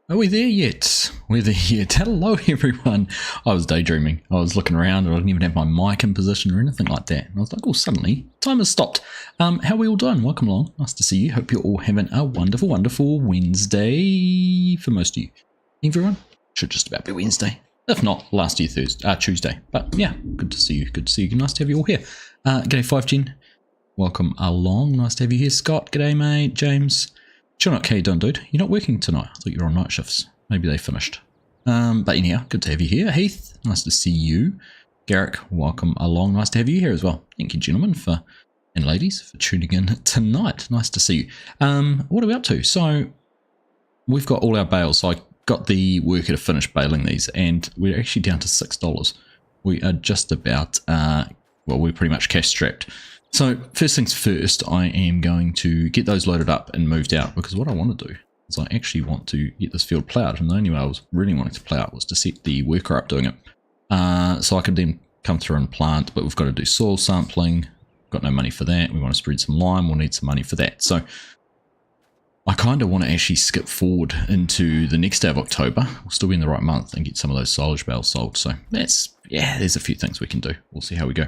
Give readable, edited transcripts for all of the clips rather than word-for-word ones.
Are we there yet? We're there yet. Hello everyone. I was daydreaming. I was looking around and I didn't even have my mic in position or anything like that. And I was like, oh, suddenly time has stopped. How are we all doing? Welcome along. Nice to see you. Hope you're all having a wonderful, wonderful Wednesday for most of you. Everyone? Should just about be Wednesday. If not, last year Tuesday. But yeah, good to see you. Good to see you. Nice to have you all here. G'day 5Gen. Welcome along. Nice to have you here. Scott. G'day mate. James. Sure not okay done, dude. You're not working tonight. I thought you were on night shifts. Maybe they finished. But anyhow, good to have you here. Heath, nice to see you. Garrick, welcome along. Nice to have you here as well. Thank you, gentlemen, and ladies, for tuning in tonight. Nice to see you. What are we up to? So we've got all our bales. So I got the worker to finish baling these, and we're actually down to $6. We are just about, well, we're pretty much cash strapped. So first things first, I am going to get those loaded up and moved out, because what I want to do is I actually want to get this field ploughed, and the only way I was really wanting to plough it was to set the worker up doing it. So I could then come through and plant, but we've got to do soil sampling. Got no money for that. We want to spread some lime. We'll need some money for that. So I kind of want to actually skip forward into the next day of October. We'll still be in the right month and get some of those silage bales sold. So that's, yeah, there's a few things we can do. We'll see how we go.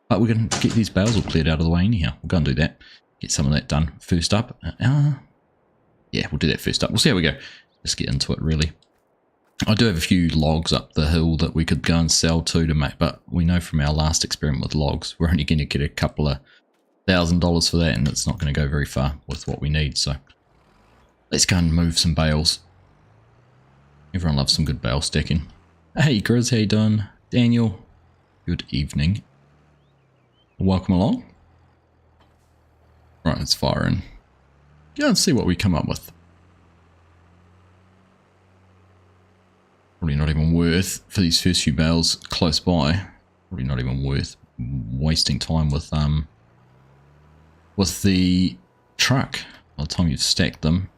But we're going to get these bales all cleared out of the way anyhow. We'll go and do that. Get some of that done first up. Yeah, we'll do that first up. We'll see how we go. Let's get into it, really. I do have a few logs up the hill that we could go and sell to make, but we know from our last experiment with logs, we're only going to get a couple of $1,000 for that, and it's not going to go very far with what we need. So let's go and move some bales. Everyone loves some good bale stacking. Hey, Grizz, how you doing? Daniel, good evening. Welcome along. Right, let's fire in. Go and see what we come up with. Probably not even worth, for these first few bales close by, probably not even worth wasting time with the truck. By the time you've stacked them,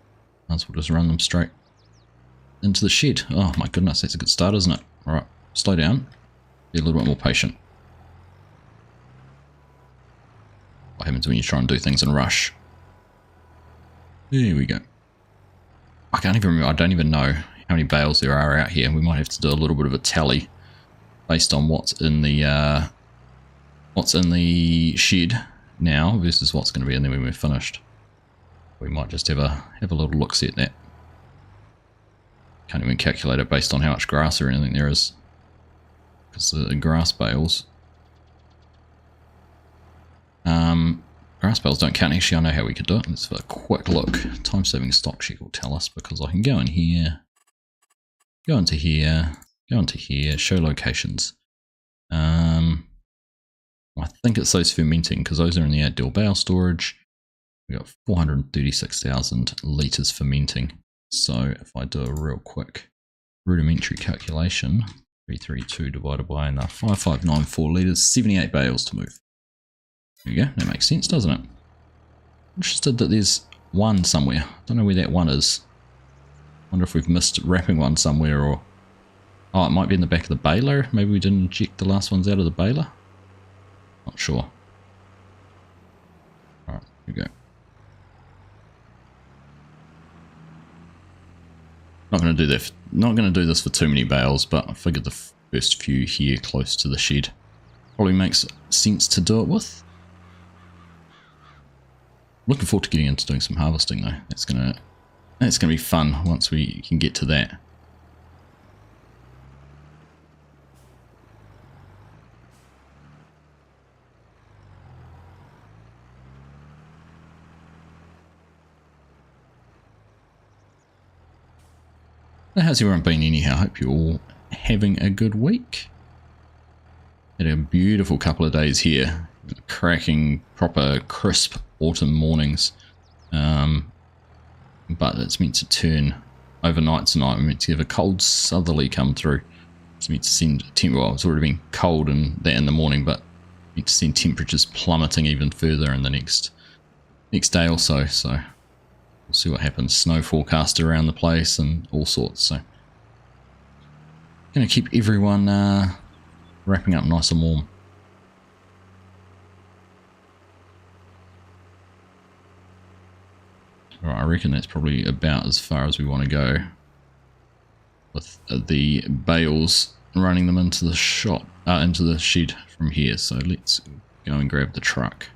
might as well just run them straight into the shed. Oh my goodness, that's a good start, isn't it? Alright, slow down. Be a little bit more patient. What happens when you try and do things in a rush? There we go. I can't even remember. I don't even know how many bales there are out here. We might have to do a little bit of a tally based on what's in the shed now versus what's going to be in there when we're finished. We might just have a little look see at that. Can't even calculate it based on how much grass or anything there is, because the grass bales. Grass bales don't count. Actually, I know how we could do it. Let's have a quick look. Time saving stock sheet will tell us, because I can go in here, go into here, go into here, show locations. I think it's those fermenting, because those are in the outdoor bale storage. We got 436,000 litres fermenting. So if I do a real quick rudimentary calculation, 332 divided by 5594 litres, 78 bales to move. There you go, that makes sense, doesn't it? Interested that there's one somewhere. Don't know where that one is. Wonder if we've missed wrapping one somewhere, or... Oh, it might be in the back of the baler. Maybe we didn't inject the last ones out of the baler. Not sure. Alright, here we go. Not going to do that. Not going to do this for too many bales, but I figured the first few here close to the shed probably makes sense to do it with. Looking forward to getting into doing some harvesting though. That's gonna be fun once we can get to that. How's everyone been anyhow? Hope you're all having a good week. Had a beautiful couple of days here. Cracking, proper, crisp autumn mornings. But it's meant to turn overnight tonight. We're meant to have a cold southerly come through. It's meant to send well, it's already been cold in the morning, but meant to send temperatures plummeting even further in the next day or so. So we'll see what happens. Snow forecast around the place and all sorts. So gonna keep everyone wrapping up nice and warm. All right, I reckon that's probably about as far as we want to go with the bales, running them into the shop, into the shed from here. So let's go and grab the truck.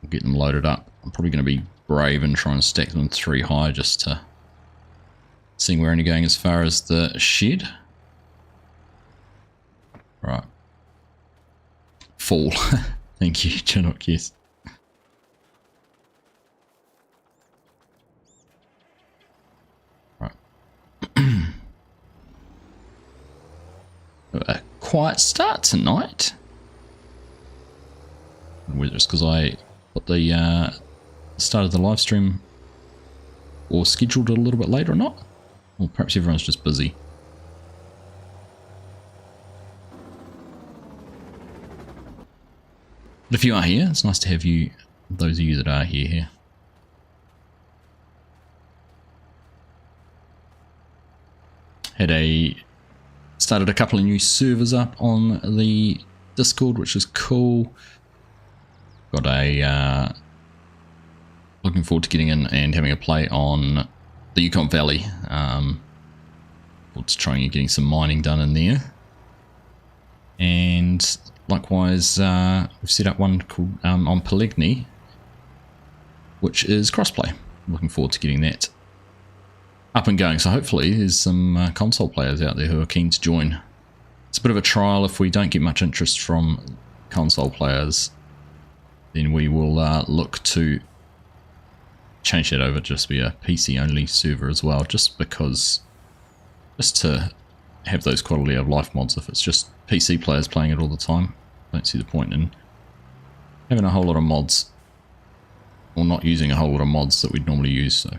We'll get them loaded up. I'm probably going to be brave and try and stack them 3 high just to see we're only going as far as the shed. Right. Fall. Thank you, Chinook, yes. Right. A quiet start tonight. Whether it's because I put the start of the live stream or scheduled it a little bit later or not. Or perhaps everyone's just busy. But if you are here, it's nice to have you, those of you that are here. Started a couple of new servers up on the Discord, which is cool. Got a looking forward to getting in and having a play on the Yukon Valley. Just trying and getting some mining done in there. And likewise, we've set up one called on Polygyny, which is Courseplay. Looking forward to getting that up and going. So hopefully there's some console players out there who are keen to join. It's a bit of a trial. If we don't get much interest from console players, then we will look to change that over to just be a PC only server as well, just to have those quality of life mods. If it's just PC players playing it all the time, I don't see the point in having a whole lot of mods, or not using a whole lot of mods that we'd normally use. So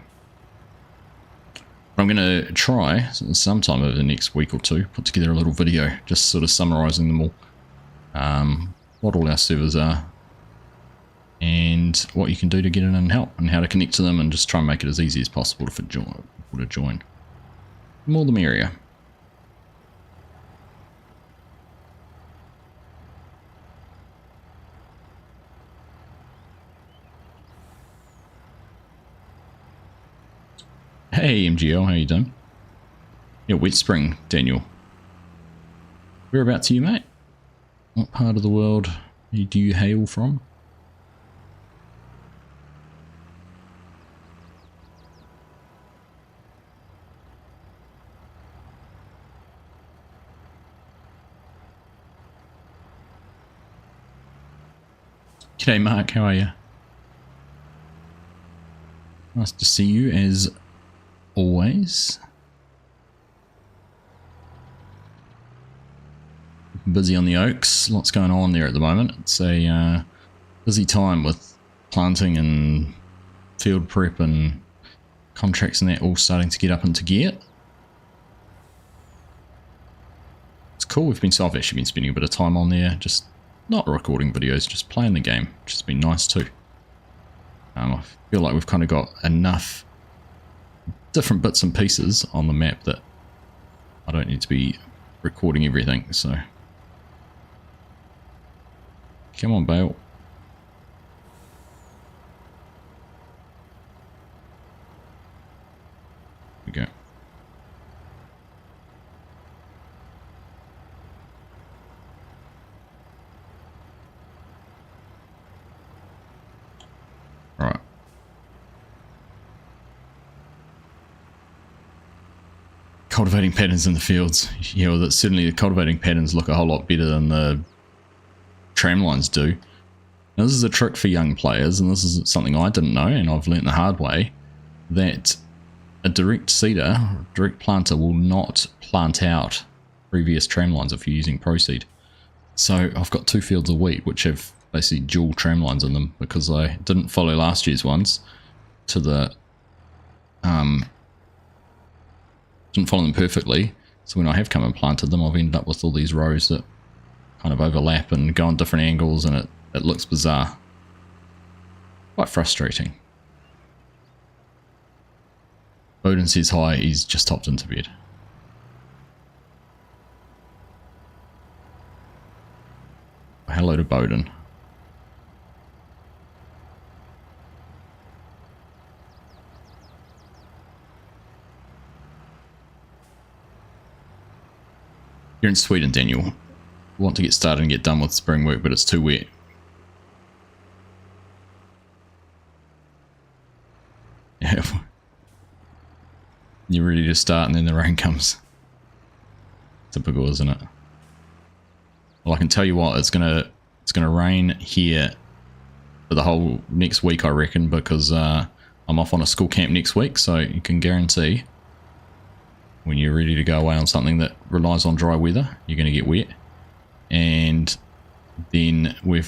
I'm going to try sometime over the next week or two, put together a little video just sort of summarising them all, what all our servers are, and what you can do to get in and help, and how to connect to them, and just try and make it as easy as possible for people to join. The more the merrier. Hey MGL, how you doing? Yeah, Wet Spring, Daniel. Whereabouts are you, mate? What part of the world do you hail from? G'day Mark, how are you? Nice to see you as always. Busy on the Oaks, lots going on there at the moment. It's a busy time with planting and field prep and contracts and that all starting to get up into gear. It's cool. I've actually been spending a bit of time on there, just not recording videos, just playing the game, which has been nice too. I feel like we've kind of got enough different bits and pieces on the map that I don't need to be recording everything, so come on, bale. There we go. Right. Cultivating patterns in the fields. Yeah, well, certainly the cultivating patterns look a whole lot better than the tram lines do. Now, this is a trick for young players, and this is something I didn't know, and I've learnt the hard way, that a direct seeder, direct planter, will not plant out previous tram lines if you're using Proseed. So I've got 2 fields of wheat which have basically dual tram lines in them because I didn't follow last year's ones to the didn't follow them perfectly. So when I have come and planted them, I've ended up with all these rows that kind of overlap and go on different angles, and it looks bizarre. Quite frustrating. Bowden says hi, he's just hopped into bed. Hello to Bowden. You're in Sweden, Daniel. You want to get started and get done with spring work, but it's too wet. Yeah. You're ready to start and then the rain comes. Typical, isn't it? Well, I can tell you what, it's gonna rain here for the whole next week, I reckon, because I'm off on a school camp next week, so you can guarantee when you're ready to go away on something that relies on dry weather, you're going to get wet. And then we're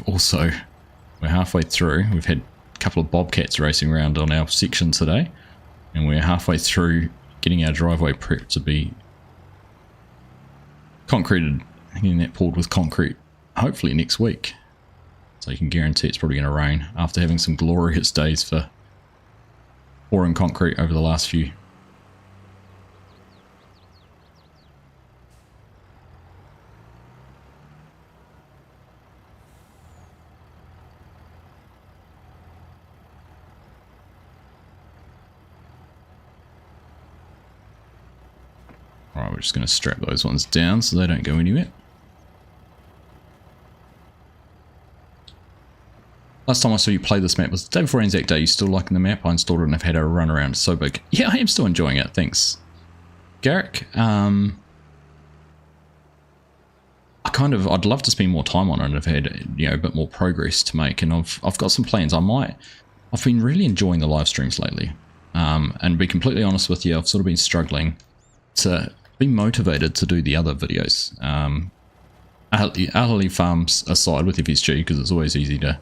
halfway through. We've had a couple of bobcats racing around on our section today, and we're halfway through getting our driveway prepped to be concreted, getting that poured with concrete, hopefully next week. So you can guarantee it's probably going to rain after having some glorious days for pouring concrete over the last few. Alright, we're just going to strap those ones down so they don't go anywhere. Last time I saw you play this map was the day before Anzac Day. You still liking the map? I installed it and I've had a run around. It's so big. Yeah, I am still enjoying it. Thanks, Garrick. I'd love to spend more time on it. I've had, you know, a bit more progress to make, and I've got some plans. I've been really enjoying the live streams lately. And to be completely honest with you, I've sort of been struggling to be motivated to do the other videos. Ahali Farms aside with FSG, because it's always easy to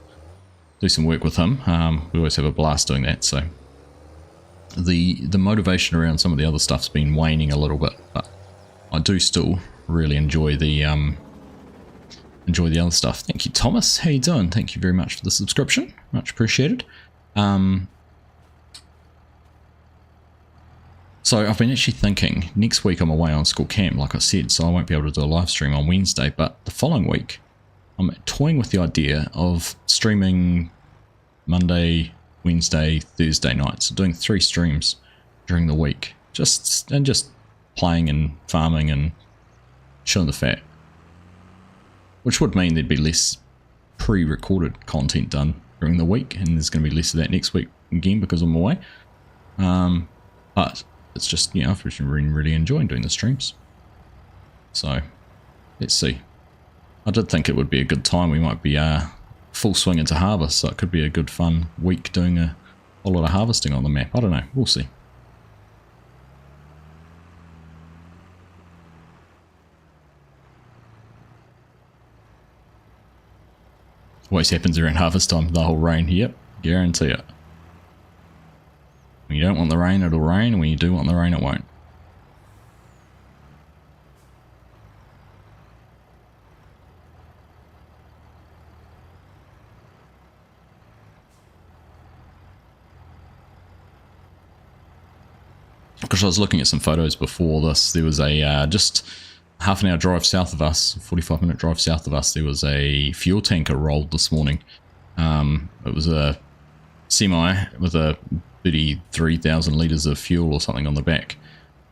do some work with him. We always have a blast doing that, so the motivation around some of the other stuff's been waning a little bit, but I do still really enjoy the other stuff. Thank you, Thomas. How you doing? Thank you very much for the subscription. Much appreciated. So I've been actually thinking, next week I'm away on school camp, like I said, so I won't be able to do a live stream on Wednesday, but the following week I'm toying with the idea of streaming Monday, Wednesday, Thursday nights, so doing 3 streams during the week, just playing and farming and showing the fat, which would mean there'd be less pre-recorded content done during the week, and there's going to be less of that next week again because I'm away. But it's just, you know, I've been really enjoying doing the streams. So, let's see. I did think it would be a good time. We might be full swing into harvest, so it could be a good fun week doing a whole lot of harvesting on the map. I don't know. We'll see. Always happens around harvest time, the whole rain. Yep, guarantee it. When you don't want the rain, it'll rain, and when you do want the rain, it won't. Because I was looking at some photos before this, there was a just half an hour drive south of us, 45-minute drive south of us, there was a fuel tanker rolled this morning. It was a semi with a 33,000 litres of fuel or something on the back.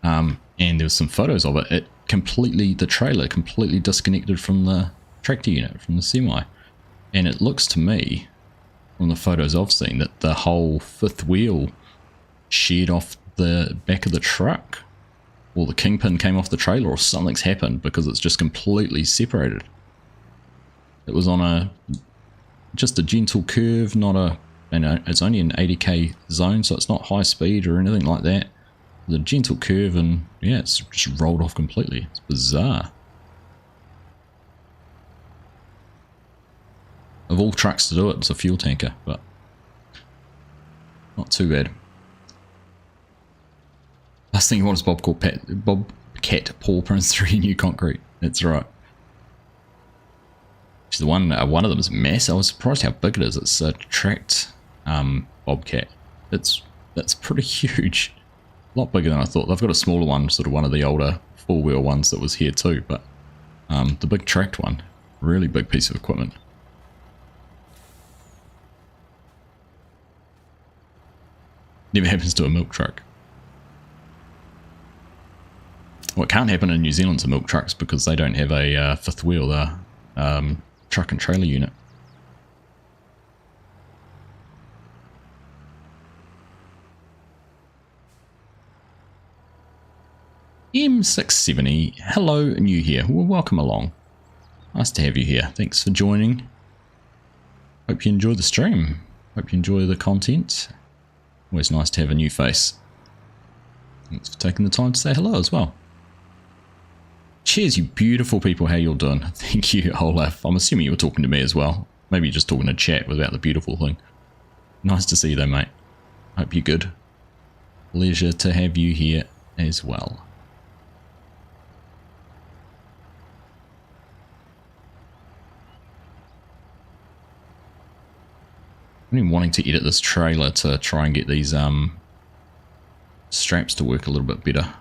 And there was some photos of it. The trailer completely disconnected from the tractor unit, from the semi. And it looks to me, from the photos I've seen, that the whole fifth wheel sheared off the back of the truck, or the kingpin came off the trailer, or something's happened, because it's just completely separated. It was on just a gentle curve, not a, it's only an 80k zone, so it's not high speed or anything like that. The gentle curve, and yeah, it's just rolled off completely. It's bizarre. Of all trucks to do it, it's a fuel tanker, but not too bad. Last thing you want is Bobcat Paul Prince 3 new concrete. That's right. The one of them is massive. I was surprised how big it is. It's a tracked Bobcat. That's pretty huge. A lot bigger than I thought. They've got a smaller one, sort of one of the older four-wheel ones that was here too, but the big tracked one, really big piece of equipment. Never happens to a milk truck. What can't happen in New Zealand to milk trucks because they don't have a fifth wheel, the truck and trailer unit. M670, hello, new here. Well, welcome along. Nice to have you here. Thanks for joining. Hope you enjoy the stream. Hope you enjoy the content. Always nice to have a new face. Thanks for taking the time to say hello as well. Cheers, you beautiful people. How you all doing? Thank you, Olaf. I'm assuming you were talking to me as well. Maybe you're just talking to chat without the beautiful thing. Nice to see you though, mate. Hope you're good. Pleasure to have you here as well. I've been wanting to edit this trailer to try and get these straps to work a little bit better.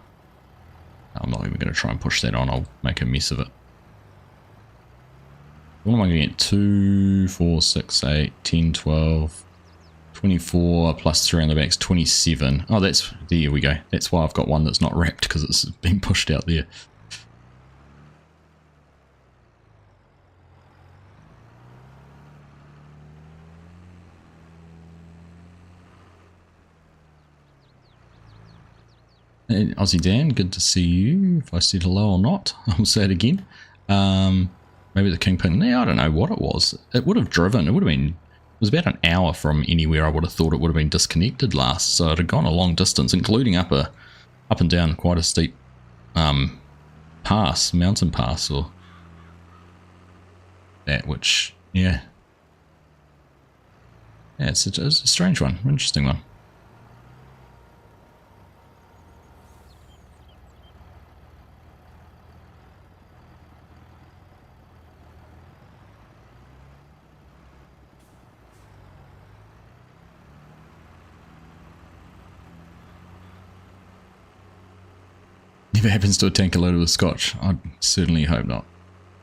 I'm not even going to try and push that on, I'll make a mess of it. What am I going to get? 2, 4, 6, 8, 10, 12, 24 plus 3 on the back's 27. Oh, that's, there we go. That's why I've got one that's not wrapped, because it's been pushed out there. Hey, Aussie Dan, good to see you. If I said hello or not, I'll say it again. Maybe the Kingpin. Yeah, I don't know what it was. It would have driven. It would have been. It was about an hour from anywhere. I would have thought it would have been disconnected last. So it had gone a long distance, including up and down quite a steep pass, mountain pass, or that. Which, yeah, it's a strange one, interesting one. Never happens to a tanker loaded with scotch. I certainly hope not.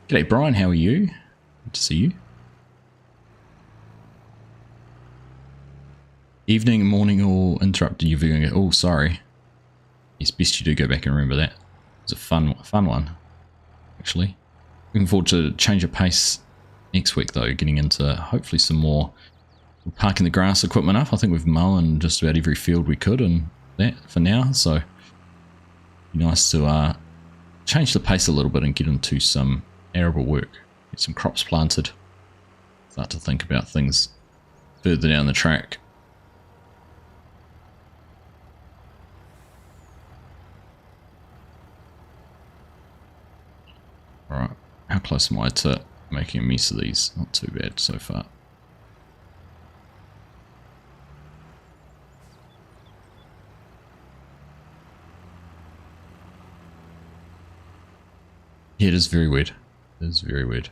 G'day Brian, how are you? Good to see you. Evening, morning, or interrupted your viewing. Oh, sorry. It's best you do go back and remember that. It's a fun one, actually. Looking forward to change of pace next week though, getting into hopefully some more parking the grass equipment up. I think we've mown just about every field we could and that for now, so nice to change the pace a little bit and get into some arable work, get some crops planted, start to think about things further down the track. Alright, how close am I to making a mess of these? Not too bad so far. Yeah, it is very weird. It is very weird.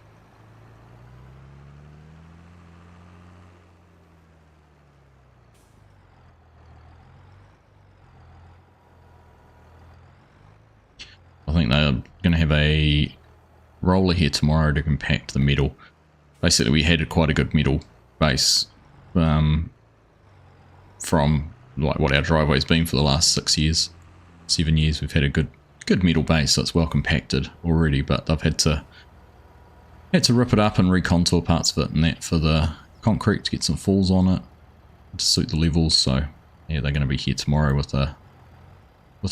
I think they're going to have a roller here tomorrow to compact the metal. Basically, we had quite a good metal base from like what our driveway's been for the last 6 years, 7 years. We've had a good metal base, so it's well compacted already, but they've had to rip it up and recontour parts of it and that for the concrete to get some falls on it to suit the levels. So yeah, they're going to be here tomorrow with a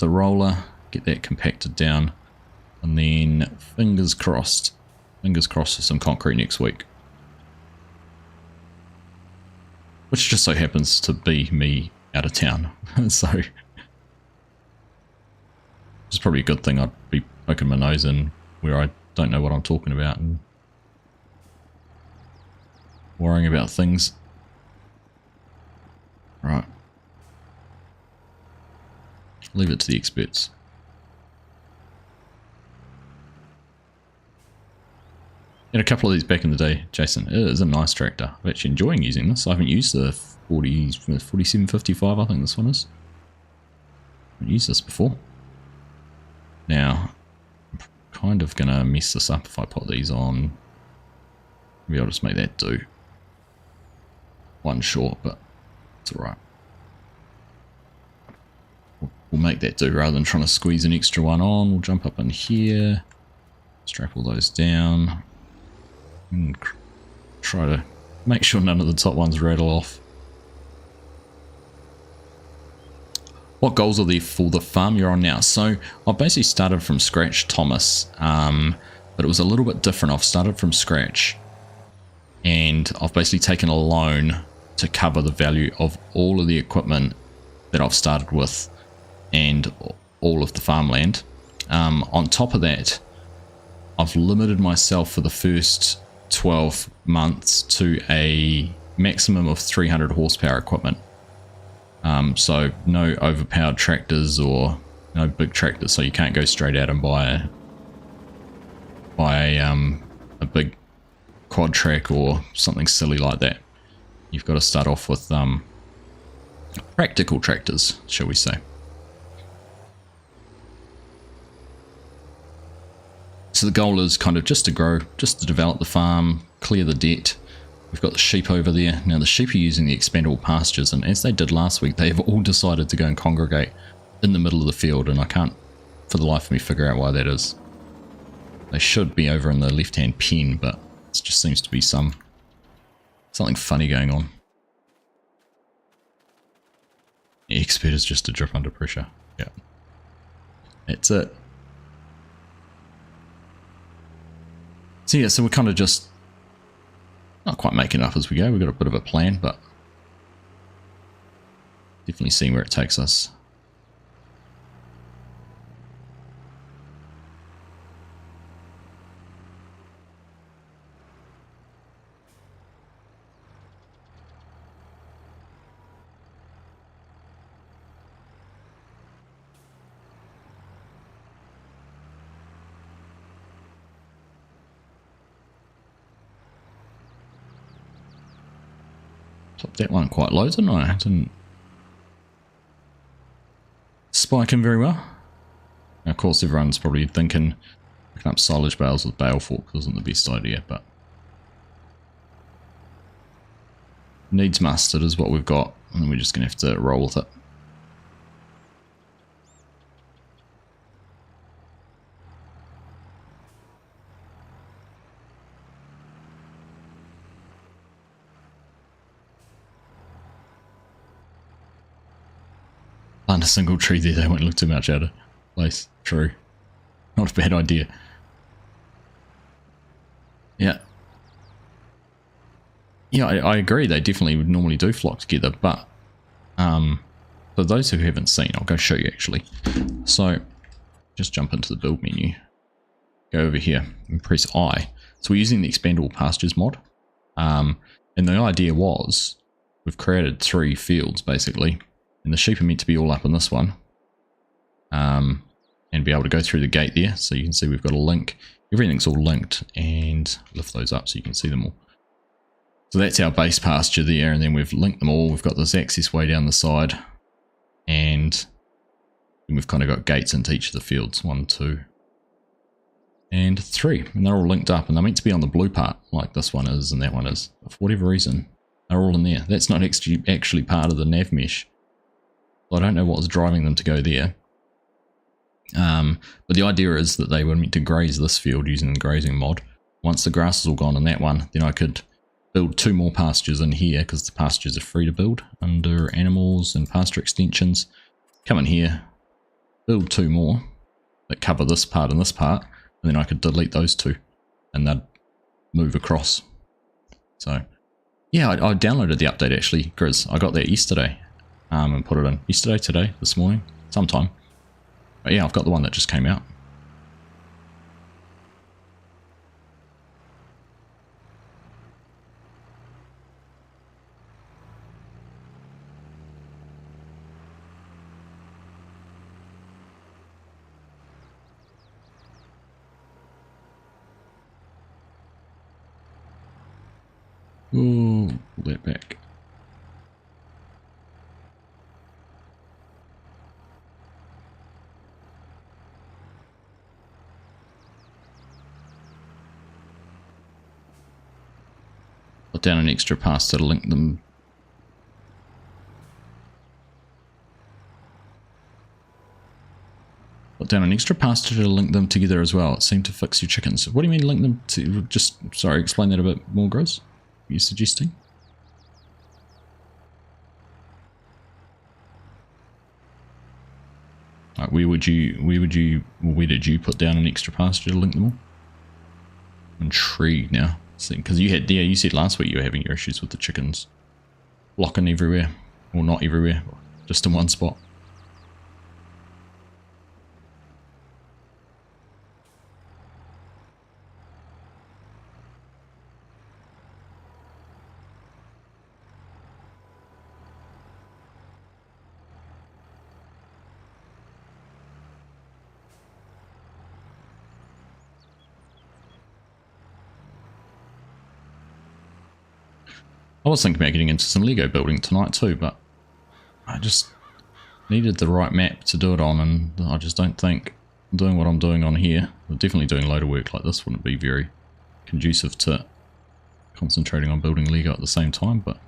roller, get that compacted down, and then fingers crossed for some concrete next week, which just so happens to be me out of town. So it's probably a good thing. I'd be poking my nose in where I don't know what I'm talking about and worrying about things. Right. Leave it to the experts. Had a couple of these back in the day, Jason. It is a nice tractor. I'm actually enjoying using this. I haven't used the 4755, I think this one is. I haven't used this before. Now, I'm kind of going to mess this up if I put these on. Maybe I'll just make that do. One short, but it's alright. we'll make that do rather than trying to squeeze an extra one on. We'll jump up in here, strap all those down, and try to make sure none of the top ones rattle off. What goals are there for the farm you're on now? So I've basically started from scratch, Thomas, but it was a little bit different. I've started from scratch and I've basically taken a loan to cover the value of all of the equipment that I've started with and all of the farmland. On top of that, I've limited myself for the first 12 months to a maximum of 300 horsepower equipment. So no overpowered tractors or no big tractors, so you can't go straight out and buy a big quad track or something silly like that. You've got to start off with practical tractors, shall we say. So the goal is kind of just to grow, just to develop the farm, clear the debt. We've got the sheep over there. Now the sheep are using the expandable pastures, and as they did last week, they have all decided to go and congregate in the middle of the field, and I can't for the life of me figure out why that is. They should be over in the left-hand pen, but it just seems to be something funny going on. The expert is just a drip under pressure. Yeah. That's it. So yeah, so we're kind of just not quite making it up as we go. We've got a bit of a plan, but definitely seeing where it takes us. Topped that one quite low, didn't I? Didn't spike him very well. Now, of course, everyone's probably thinking picking up silage bales with bale forks isn't the best idea, but needs must. It is what we've got, and we're just going to have to roll with it. Plant a single tree there, they won't look too much out of place. True. Not a bad idea. Yeah. Yeah, I agree. They definitely would normally do flock together, but for those who haven't seen, I'll go show you actually. So just jump into the build menu, go over here and press I. So we're using the expandable pastures mod, and the idea was we've created 3 fields basically. And the sheep are meant to be all up in this one, and be able to go through the gate there. So you can see we've got a link. Everything's all linked, and lift those up so you can see them all. So that's our base pasture there, and then we've linked them all. We've got this access way down the side, and we've kind of got gates into each of the fields. 1, 2, and 3. And they're all linked up, and they're meant to be on the blue part, like this one is and that one is. But for whatever reason, they're all in there. That's not actually part of the nav mesh. I don't know what was driving them to go there. But the idea is that they were meant to graze this field using the grazing mod. Once the grass is all gone in that one, then I could build 2 more pastures in here, because the pastures are free to build under animals and pasture extensions. Come in here, build 2 more that cover this part and this part, and then I could delete those 2 and they'd move across. So yeah, I downloaded the update actually, Grizz. I got that yesterday. And put it in yesterday, today, this morning, sometime. But yeah, I've got the one that just came out. Ooh, pull that back. Put down an extra pass to link them. Put down an extra pasture to link them together as well. It seemed to fix your chickens. What do you mean link them to? Just, sorry, explain that a bit more, Grizz. What are you suggesting? Right, where did you put down an extra pasture to link them all? I'm intrigued now. Because you said last week you were having your issues with the chickens blocking everywhere. Well, not everywhere, just in one spot. I was thinking about getting into some Lego building tonight too, but I just needed the right map to do it on, and I just don't think doing what I'm doing on here, definitely doing a load of work like this wouldn't be very conducive to concentrating on building Lego at the same time, but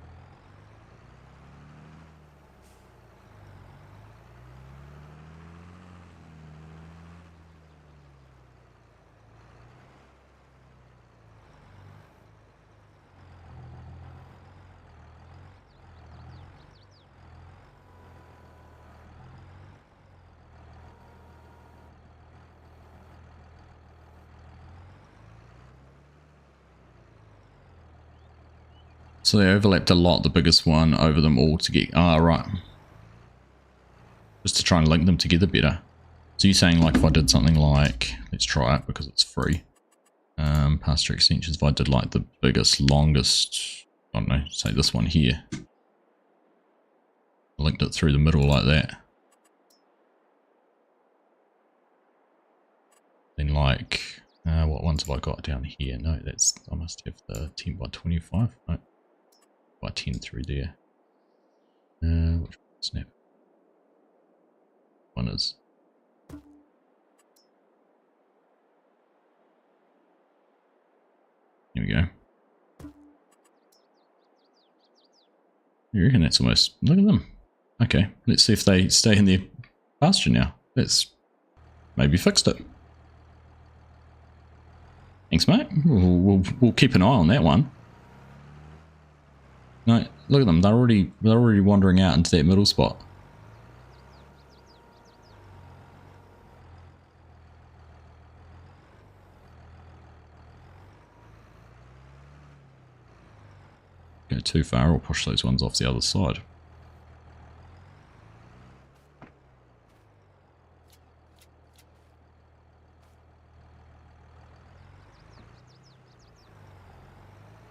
so they overlapped a lot, the biggest one over them all to get... Ah, right. Just to try and link them together better. So you're saying, like, if I did something like... Let's try it, because it's free. Pasture extensions, if I did, like, the biggest, longest... I don't know, say this one here. Linked it through the middle like that. Then, like... what ones have I got down here? No, that's... I must have the 10 by 25. No. By 10 through there. Which snap one is? Here we go. You reckon that's almost... Look at them. Okay, let's see if they stay in their pasture now. That's maybe fixed it. Thanks, mate. We'll keep an eye on that one. No, look at them. They're already wandering out into that middle spot. Go too far, or push those ones off the other side.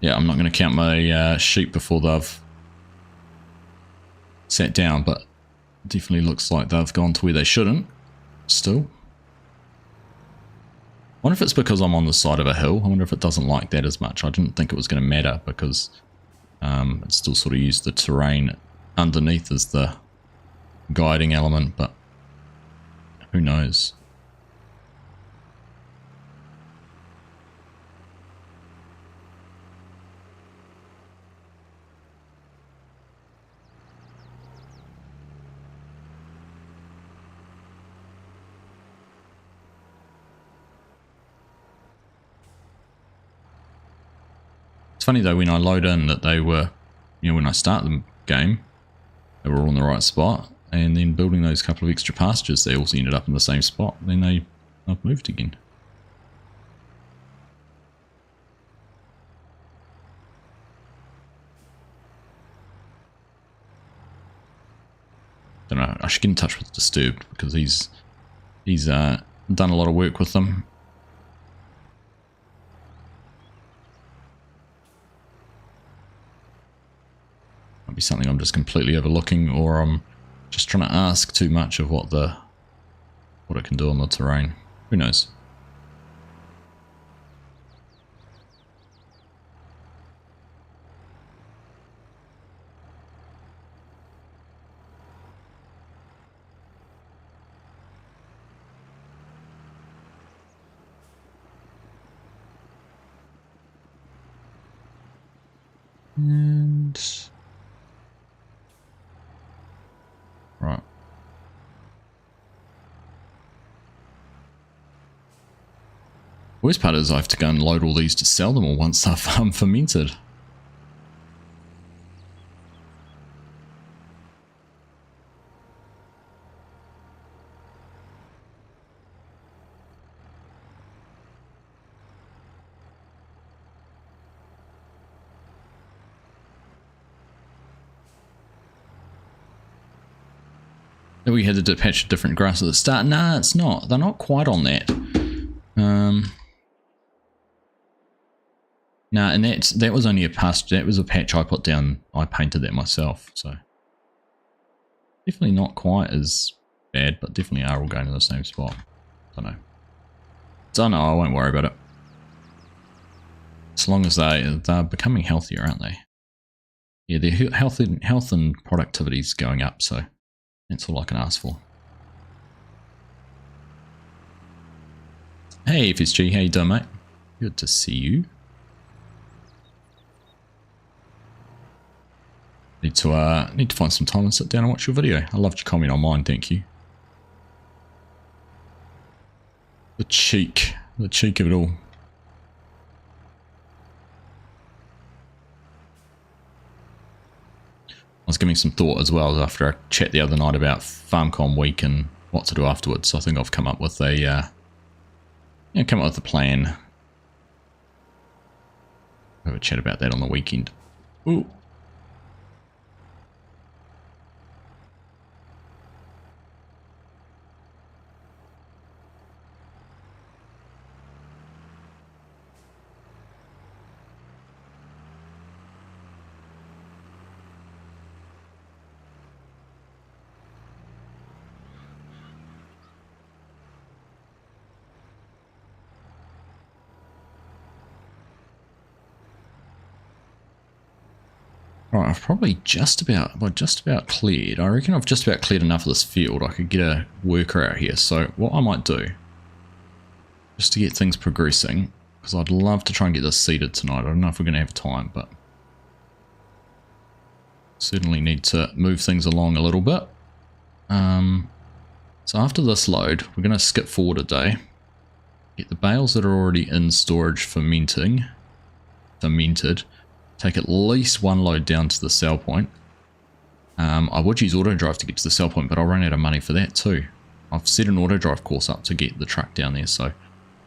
Yeah, I'm not going to count my sheep before they've sat down, but it definitely looks like they've gone to where they shouldn't still. I wonder if it's because I'm on the side of a hill. I wonder if it doesn't like that as much. I didn't think it was going to matter because it still sort of used the terrain underneath as the guiding element, but who knows. Funny though, when I load in that they were, you know, when I start the game, they were all in the right spot, and then building those couple of extra pastures, they also ended up in the same spot. Then I've moved again. Don't know. I should get in touch with Disturbed because he's done a lot of work with them. Be something I'm just completely overlooking, or I'm just trying to ask too much of what it can do on the terrain. Who knows? And right. Worst part is I have to go and load all these to sell them all once they're fermented. We had to patch different grass at the start. Nah, it's not. They're not quite on that. Nah, and that was only a pasture. That was a patch I put down. I painted that myself, so definitely not quite as bad, but definitely are all going to the same spot. Don't know. I won't worry about it. As long as they're becoming healthier, aren't they? Yeah, their health and productivity is going up, so that's all I can ask for. Hey FSG, how you doing, mate? Good to see you. Need to find some time and sit down and watch your video. I loved your comment on mine, thank you. The cheek of it all. I was giving some thought as well after our chat the other night about FarmCon week and what to do afterwards. So I think I've come up with a plan. Have a chat about that on the weekend. Ooh. Right, I've probably just about cleared. I reckon I've just about cleared enough of this field. I could get a worker out here. So what I might do, just to get things progressing, because I'd love to try and get this seeded tonight. I don't know if we're going to have time, but certainly need to move things along a little bit. So after this load, we're going to skip forward a day. Get the bales that are already in storage fermented. Take at least one load down to the sell point. I would use auto drive to get to the sell point, but I'll run out of money for that too. I've set an auto drive course up to get the truck down there, so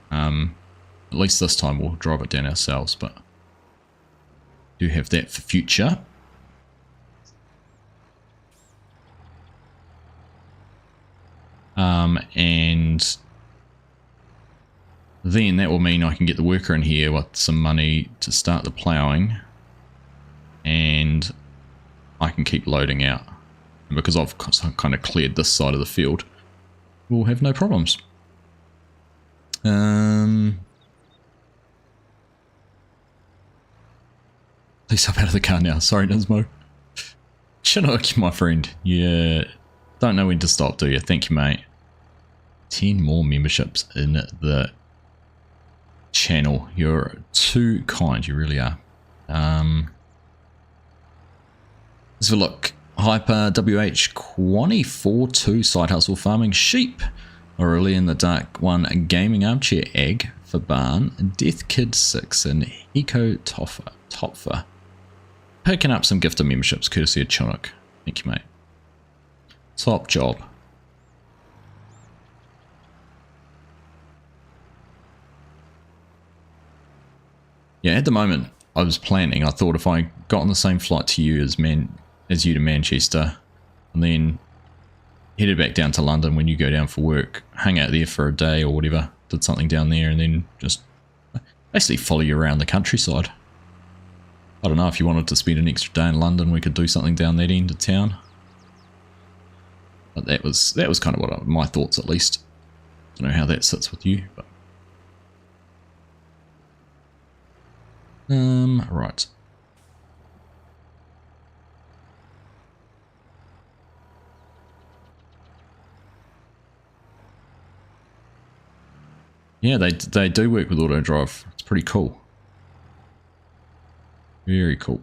at least this time we'll drive it down ourselves, but do have that for future. And then that will mean I can get the worker in here with some money to start the ploughing, and I can keep loading out. And because I've kind of cleared this side of the field, we'll have no problems. Please hop out of the car now. Sorry, Nismo. Chinook, my friend. Yeah, don't know when to stop, do you? Thank you, mate. 10 more memberships in the channel. You're too kind, you really are. Let's have a look. Hyper WH Quani 42 Side Hustle Farming Sheep. Aurelia in the Dark 1 Gaming Armchair Egg for Barn. Death Kid 6 and Eco Topfer. Picking up some gifted memberships courtesy of Chinook. Thank you, mate. Top job. Yeah, at the moment, I was planning. I thought if I got on the same flight to you as you to Manchester, and then headed back down to London when you go down for work, hang out there for a day or whatever, did something down there, and then just basically follow you around the countryside. I don't know if you wanted to spend an extra day in London, we could do something down that end of town. But that was kind of what my thoughts, at least. I don't know how that sits with you, but. Right. Yeah, they do work with auto drive. It's pretty cool. Very cool.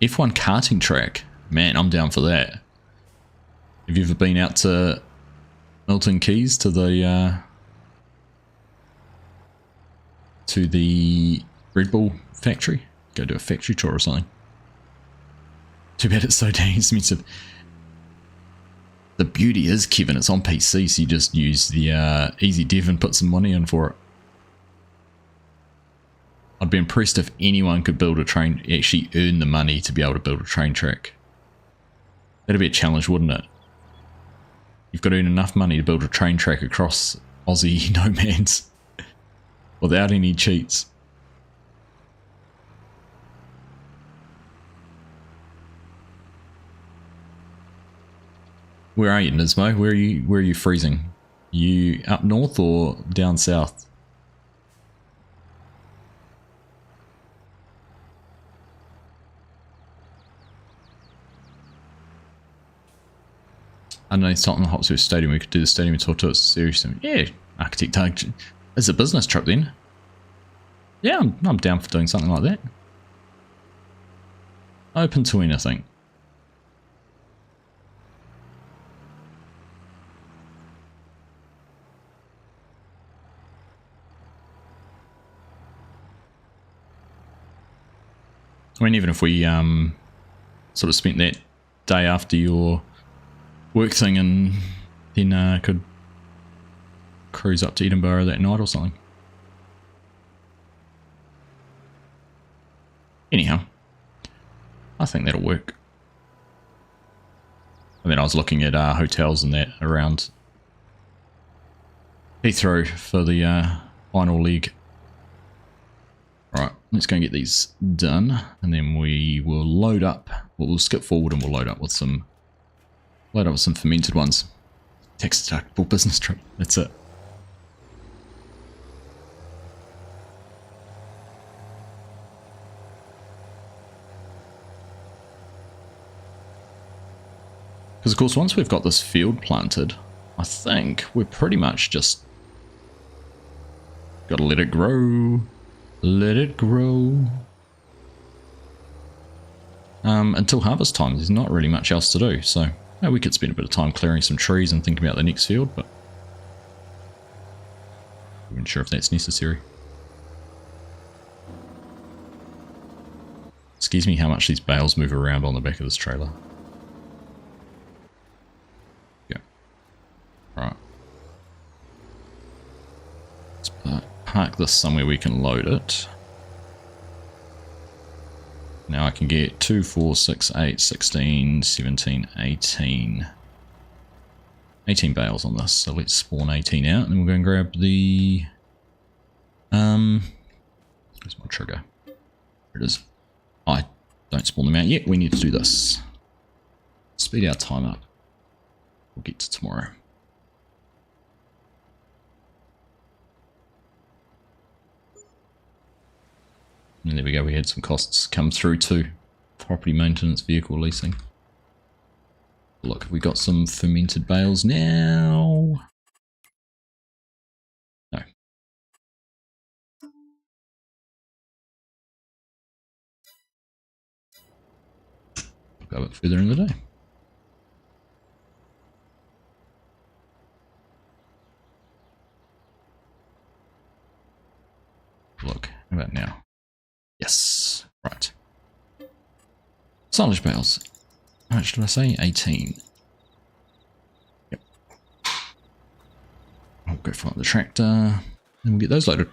F1 karting track. Man, I'm down for that. Have you ever been out to Milton Keyes to the Red Bull factory? Go do a factory tour or something. Too bad it's so dang expensive. The beauty is, Kevin, it's on PC, so you just use the easy dev and put some money in for it. I'd be impressed if anyone could build a train, actually earn the money to be able to build a train track. That'd be a challenge, wouldn't it? You've got to earn enough money to build a train track across Aussie nomads without any cheats. Where are you, Nismo? Where are you freezing? You up north or down south? Underneath Tottenham Hotspur Stadium, we could do the stadium tour to its serious. Yeah, Architect Doug. It's a business trip then. Yeah, I'm down for doing something like that. Open to anything. I mean, even if we sort of spent that day after your work thing and then could cruise up to Edinburgh that night or something. Anyhow, I think that'll work. I mean, I was looking at hotels and that around Heathrow for the final leg. Right, let's go and get these done, and then we will load up. Well, we'll skip forward and we'll load up with some fermented ones. Tax deductible business trip. That's it. Because of course, once we've got this field planted, I think we're pretty much just got to let it grow. Let it grow. Until harvest time, there's not really much else to do. So we could spend a bit of time clearing some trees and thinking about the next field, but I'm not sure if that's necessary. Excuse me how much these bales move around on the back of this trailer. Yeah. Right. Let's park this somewhere we can load it. Now I can get 2, 4, 6, 8, 16, 17, 18. 18 bales on this, so let's spawn 18 out, and then we'll go and grab the... where's my trigger? There it is. I don't spawn them out yet, we need to do this. Speed our time up. We'll get to tomorrow. And there we go, we had some costs come through too. Property maintenance, vehicle leasing. Look, have we got some fermented bales now? No. We'll go a bit further in the day. Look, how about now? Yes, right. Silage bales. How much did I say? 18. Yep. I'll go fill up the tractor, and we'll get those loaded.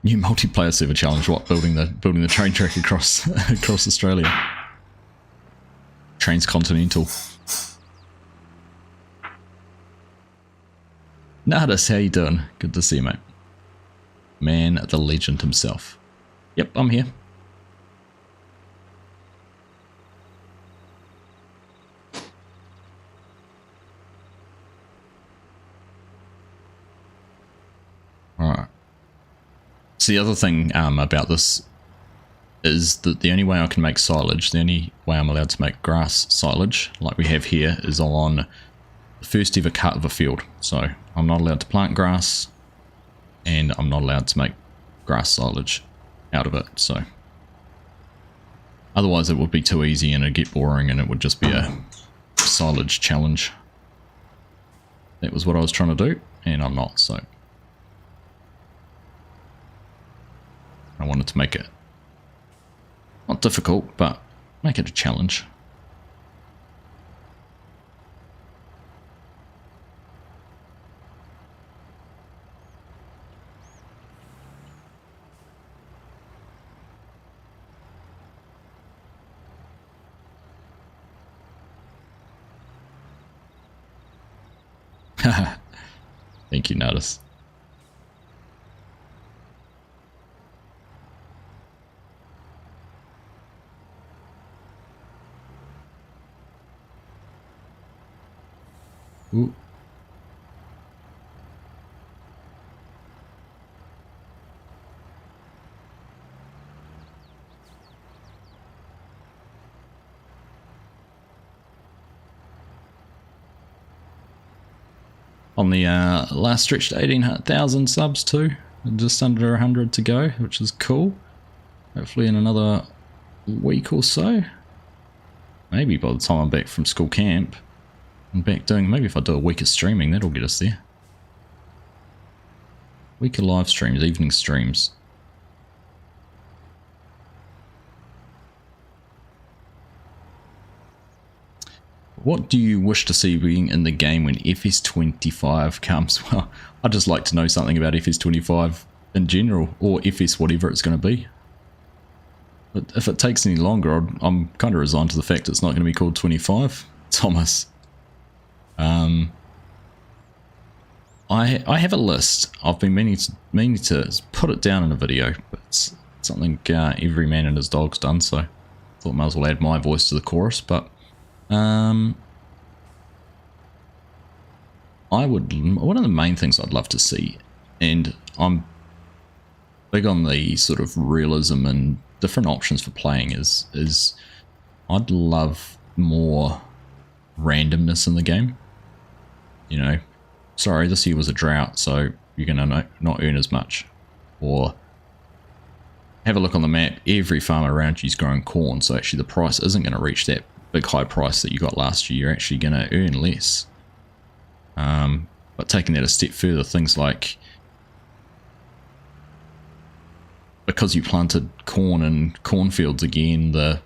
New multiplayer server challenge. What? Building the train track across across Australia. Transcontinental. Nardis, how you doing? Good to see you, mate. Man, the legend himself. Yep, I'm here. Alright. So the other thing about this is that the only way I can make silage, the only way I'm allowed to make grass silage, like we have here, is on the first ever cut of a field. So I'm not allowed to plant grass, and I'm not allowed to make grass silage out of it. So otherwise it would be too easy and it'd get boring and it would just be a silage challenge. That was what I was trying to do, and I'm not, so I wanted to make it not difficult, but make it a challenge. Thank you, Notice. Ooh. On the last stretch to 18,000 subs too, just under 100 to go, which is cool. Hopefully in another week or so, maybe by the time I'm back from school camp, I'm back doing, maybe if I do a week of streaming, that'll get us there. Week of live streams, evening streams. What do you wish to see being in the game when FS25 comes? Well, I'd just like to know something about FS25 in general, or FS whatever it's going to be. But if it takes any longer, I'm kind of resigned to the fact it's not going to be called 25. Thomas. I have a list. I've been meaning to put it down in a video, but it's something every man and his dog's done, so I thought I might as well add my voice to the chorus, but one of the main things I'd love to see, and I'm big on the sort of realism and different options for playing, is I'd love more randomness in the game. You know, sorry, this year was a drought, so you're going to not earn as much. Or have a look on the map, every farmer around you is growing corn, so actually the price isn't going to reach that big high price that you got last year. You're actually going to earn less. But taking that a step further, things like, because you planted corn in cornfields again, the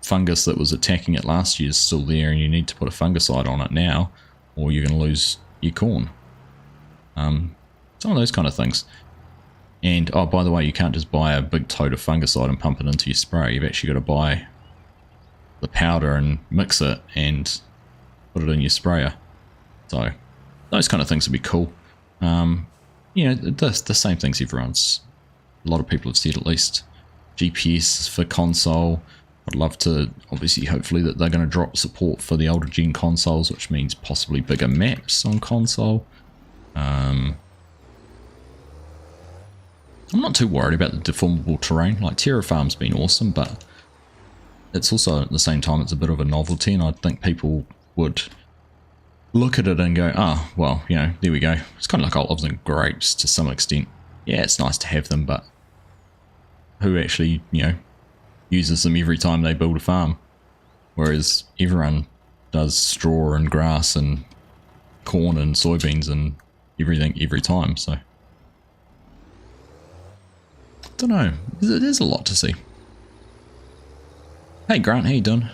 fungus that was attacking it last year is still there, and you need to put a fungicide on it now, or you're going to lose your corn. Some of those kind of things. And, oh, by the way, you can't just buy a big tote of fungicide and pump it into your spray. You've actually got to buy the powder and mix it and put it in your sprayer. So those kind of things would be cool. You know, the same things everyone's, a lot of people have said, at least. GPS for console. I'd love to, obviously, hopefully that they're going to drop support for the older gen consoles, which means possibly bigger maps on console. I'm not too worried about the deformable terrain. Like, Terra Farm's been awesome, but it's also, at the same time, it's a bit of a novelty, and I think people would look at it and go, oh, well, you know, there we go. It's kind of like olives and grapes to some extent. Yeah, it's nice to have them, but who actually, you know, uses them every time they build a farm? Whereas everyone does straw and grass and corn and soybeans and everything every time, so I don't know. There's a lot to see. Hey Grant, how you doing?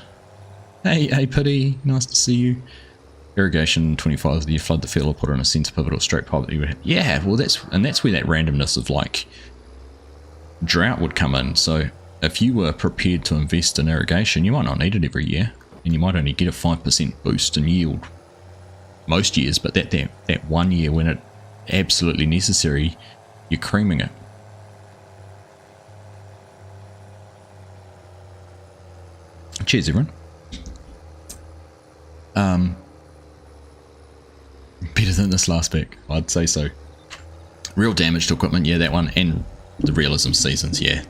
Hey Pity, nice to see you. Irrigation 25, do you flood the field or put in a centre pivot or straight pipe that you would? Yeah, well that's where that randomness of like drought would come in. So if you were prepared to invest in irrigation, you might not need it every year, and you might only get a 5% boost in yield most years, but that 1 year when it absolutely necessary, you're creaming it. Cheers, everyone. Better than this last pick, I'd say so. Real damage to equipment, yeah, that one, and the realism seasons, yeah.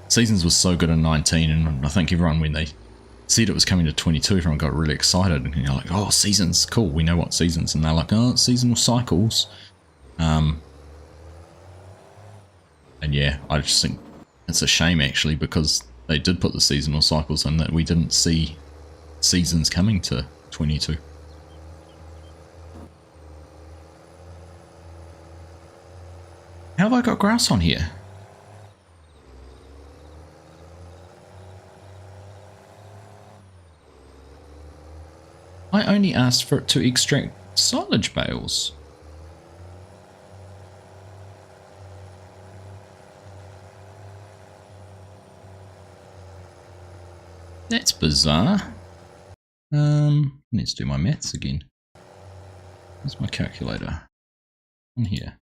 Seasons was so good in 19, and I think everyone, when they said it was coming to 22, everyone got really excited, and you're like, oh, seasons, cool, we know what seasons, and they're like, oh, it's seasonal cycles. And yeah, I just think It's a shame actually, because they did put the seasonal cycles in that we didn't see seasons coming to 22. How have I got grass on here? I only asked for it to extract silage bales. That's bizarre. Let's do my maths again. Where's my calculator? In here.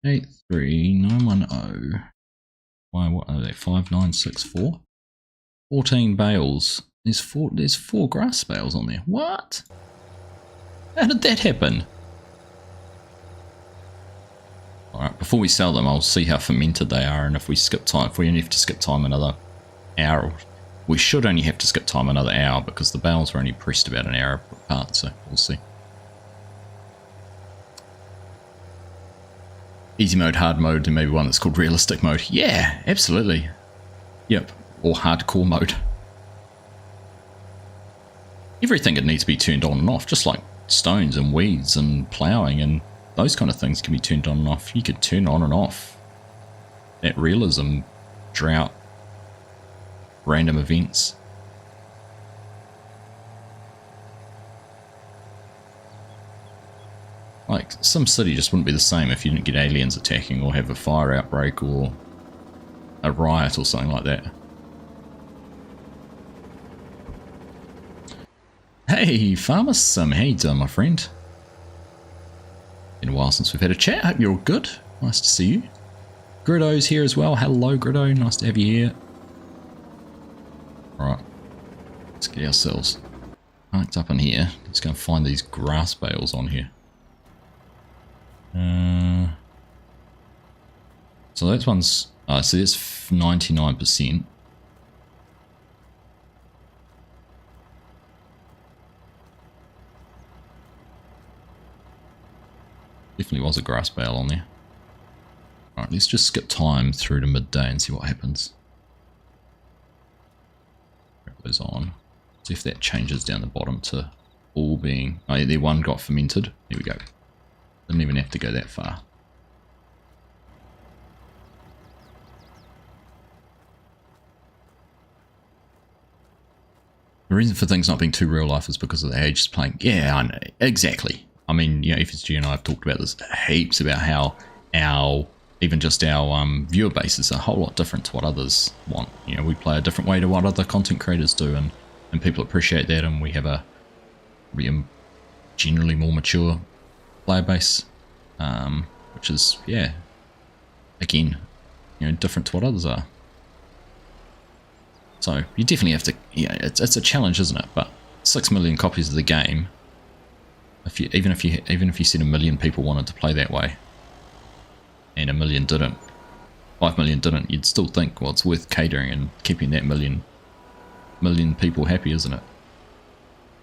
83910. Why, what are they? 5964? 14 bales. There's four grass bales on there. What? How did that happen? Alright, before we sell them, I'll see how fermented they are, and if we skip time, if we only have to skip time another hour, we should only have to skip time another hour because the bales were only pressed about an hour apart, so we'll see. Easy mode, hard mode, and maybe one that's called realistic mode. Yeah, absolutely. Yep, or hardcore mode. Everything that needs to be turned on and off, just like stones and weeds and ploughing and those kind of things can be turned on and off. You could turn on and off that realism, drought, random events. Like, SimCity just wouldn't be the same if you didn't get aliens attacking or have a fire outbreak or a riot or something like that. Hey, Farmer Sim, how you doing, my friend? Been a while since we've had a chat. Hope you're all good. Nice to see you. Griddo's here as well. Hello, Griddo. Nice to have you here. Alright. Let's get ourselves parked up in here. Let's go and find these grass bales on here. So that one's... so that's 99%. Definitely was a grass bale on there. Alright, let's just skip time through to midday and see what happens. Grab those on. See if that changes down the bottom to all being... Oh yeah, there one got fermented. There we go. Didn't even have to go that far. The reason for things not being too real life is because of the age playing. Yeah, I know. Exactly. I mean, you know, FSG and I have talked about this heaps about how even just our viewer base is a whole lot different to what others want. You know, we play a different way to what other content creators do, and people appreciate that, and we have a generally more mature player base, which is, yeah, again, you know, different to what others are. So you definitely have to, yeah, it's a challenge, isn't it? But 6 million copies of the game. Even if you said 1 million people wanted to play that way, and 1 million didn't, 5 million didn't, you'd still think, well, it's worth catering and keeping that million people happy, isn't it?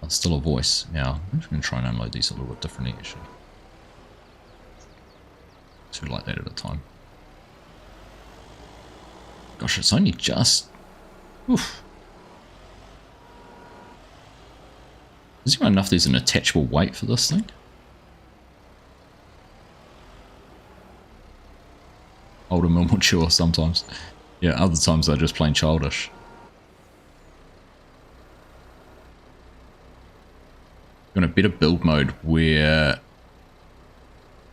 It's still a voice. Now, I'm just going to try and unload these a little bit differently, actually. 2 like that at a time. Gosh, it's only just... Oof. Does anyone know if there's an attachable weight for this thing? Old and more mature sometimes. Yeah, other times they're just plain childish. I'm in a better build mode where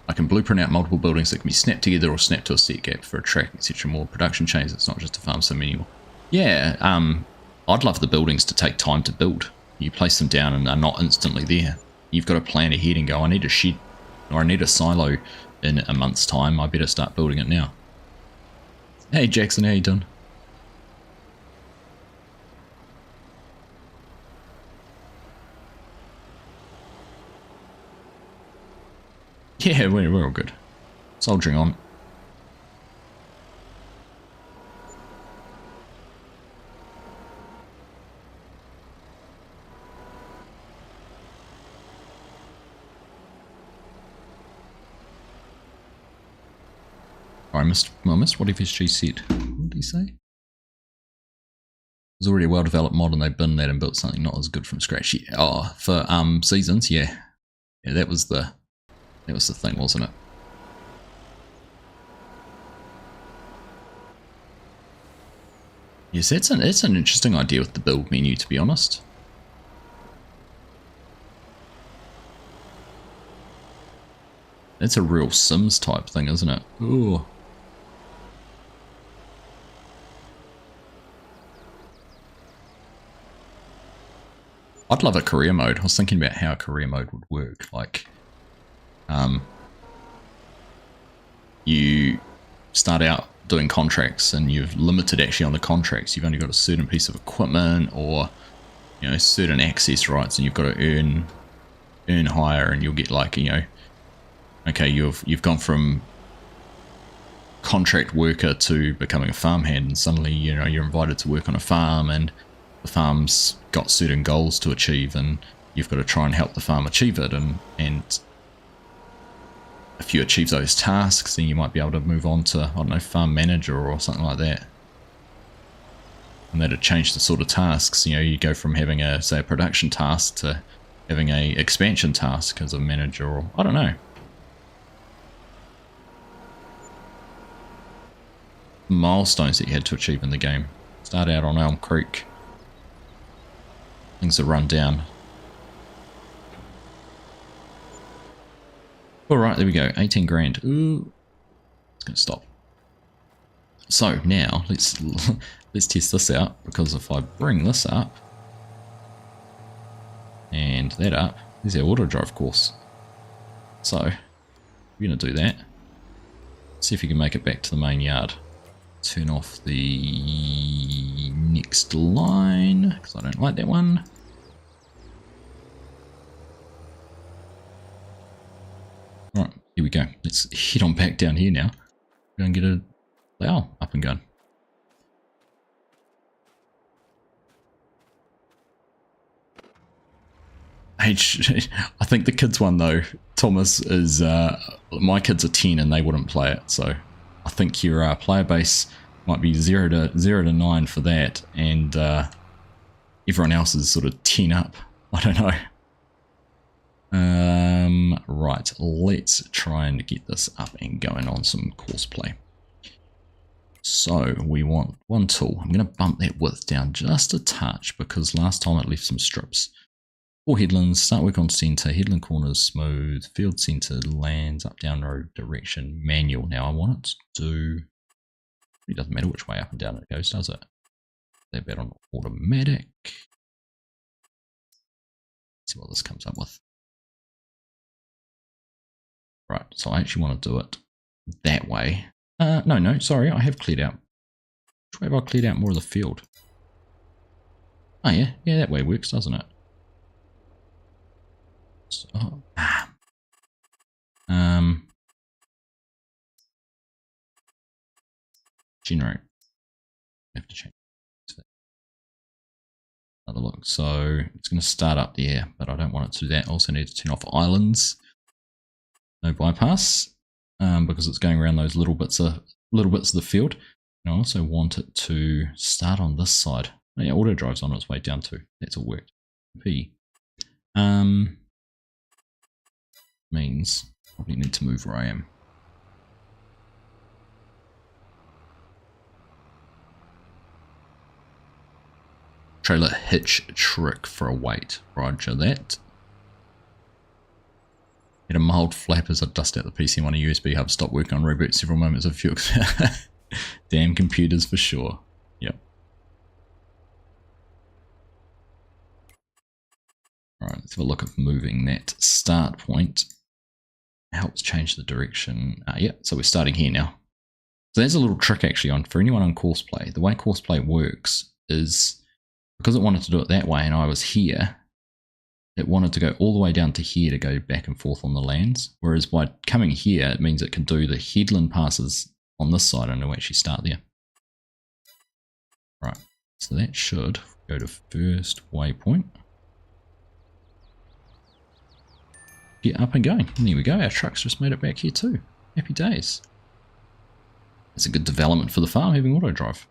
I can blueprint out multiple buildings that can be snapped together or snapped to a set gap for a track, etc. More production chains. It's not just a farm sim anymore. Yeah, I'd love the buildings to take time to build. You place them down and they're not instantly there. You've got to plan ahead and go, I need a shed or I need a silo in a month's time. I better start building it now. Hey Jackson, how you doing? Yeah, we're all good. Soldiering on. I missed what FSG said. What did he say? It was already a well-developed mod and they binned that and built something not as good from scratch. Yeah. Oh, for seasons, yeah. Yeah, that was the thing, wasn't it? Yes, it's an interesting idea with the build menu, to be honest. It's a real Sims type thing, isn't it? Ooh. I'd love a career mode. I was thinking about how a career mode would work. Like, you start out doing contracts and you've limited actually on the contracts. You've only got a certain piece of equipment or, you know, certain access rights, and you've got to earn higher, and you'll get like, you know, okay, you've gone from contract worker to becoming a farmhand, and suddenly, you know, you're invited to work on a farm, and the farm's got certain goals to achieve, and you've got to try and help the farm achieve it, and if you achieve those tasks, then you might be able to move on to, I don't know, farm manager or something like that. And that'd change the sort of tasks. You know, you go from having a, say, a production task to having a expansion task as a manager, or I don't know. Milestones that you had to achieve in the game. Start out on Elm Creek. Things are run down. Alright, there we go. 18 grand. Ooh. It's going to stop. So now, let's test this out, because if I bring this up, and that up, there's our auto drive course. So, we're going to do that. See if you can make it back to the main yard. Turn off the next line, because I don't like that one. Right, here we go. Let's head on back down here now. Go and get a plow up and going. I think the kids one though, Thomas, is my kids are 10 and they wouldn't play it, so I think your player base might be 0 to 9 for that, and everyone else is sort of 10 up. I don't know. Right, let's try and get this up and going on some Courseplay. So we want one tool. I'm going to bump that width down just a touch, because last time it left some strips. 4 headlands, start work on centre, headland corners smooth, field centre, lands, up down road direction, manual. Now I want it to do, it doesn't matter which way up and down it goes, does it? That bit on automatic. Let's see what this comes up with. Right, so I actually want to do it that way. No, sorry, I have cleared out. Which way have I cleared out more of the field? Oh yeah, that way works, doesn't it? So, generate. I have to change another look. So it's going to start up there, but I don't want it to do that. I also need to turn off islands. No bypass, because it's going around those little bits of the field. And I also want it to start on this side. Oh, yeah, auto drive's on its way down too. That's all worked. P. Means probably need to move where I am. Trailer hitch trick for a weight. Roger that. Had a mild flap as I dust out the PC on a USB hub. Stop working on reboot several moments of fuel. Damn computers for sure. Yep. Alright, let's have a look at moving that start point. Helps change the direction. Yeah, so we're starting here now. So there's a little trick actually on for anyone on Courseplay. The way Courseplay works is, because it wanted to do it that way and I was here, it wanted to go all the way down to here to go back and forth on the lands. Whereas by coming here, it means it can do the headland passes on this side and it'll actually start there. Right, so that should go to first waypoint. Get up and going. And there we go, our truck's just made it back here too. Happy days. It's a good development for the farm having auto drive.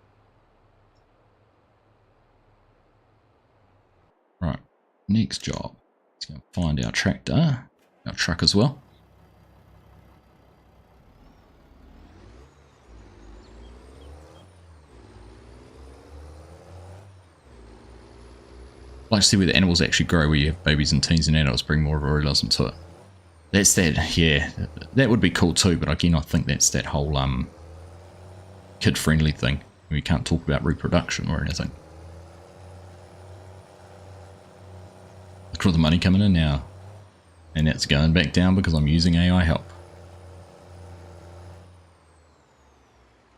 Right, next job. Let's go find our tractor, our truck as well. I'd like to see where the animals actually grow, where you have babies and teens and adults, bring more of a realism to it. That's that, yeah, that would be cool too, but again I think that's that whole kid-friendly thing. We can't talk about reproduction or anything. Look at all the money coming in now. And that's going back down because I'm using AI help.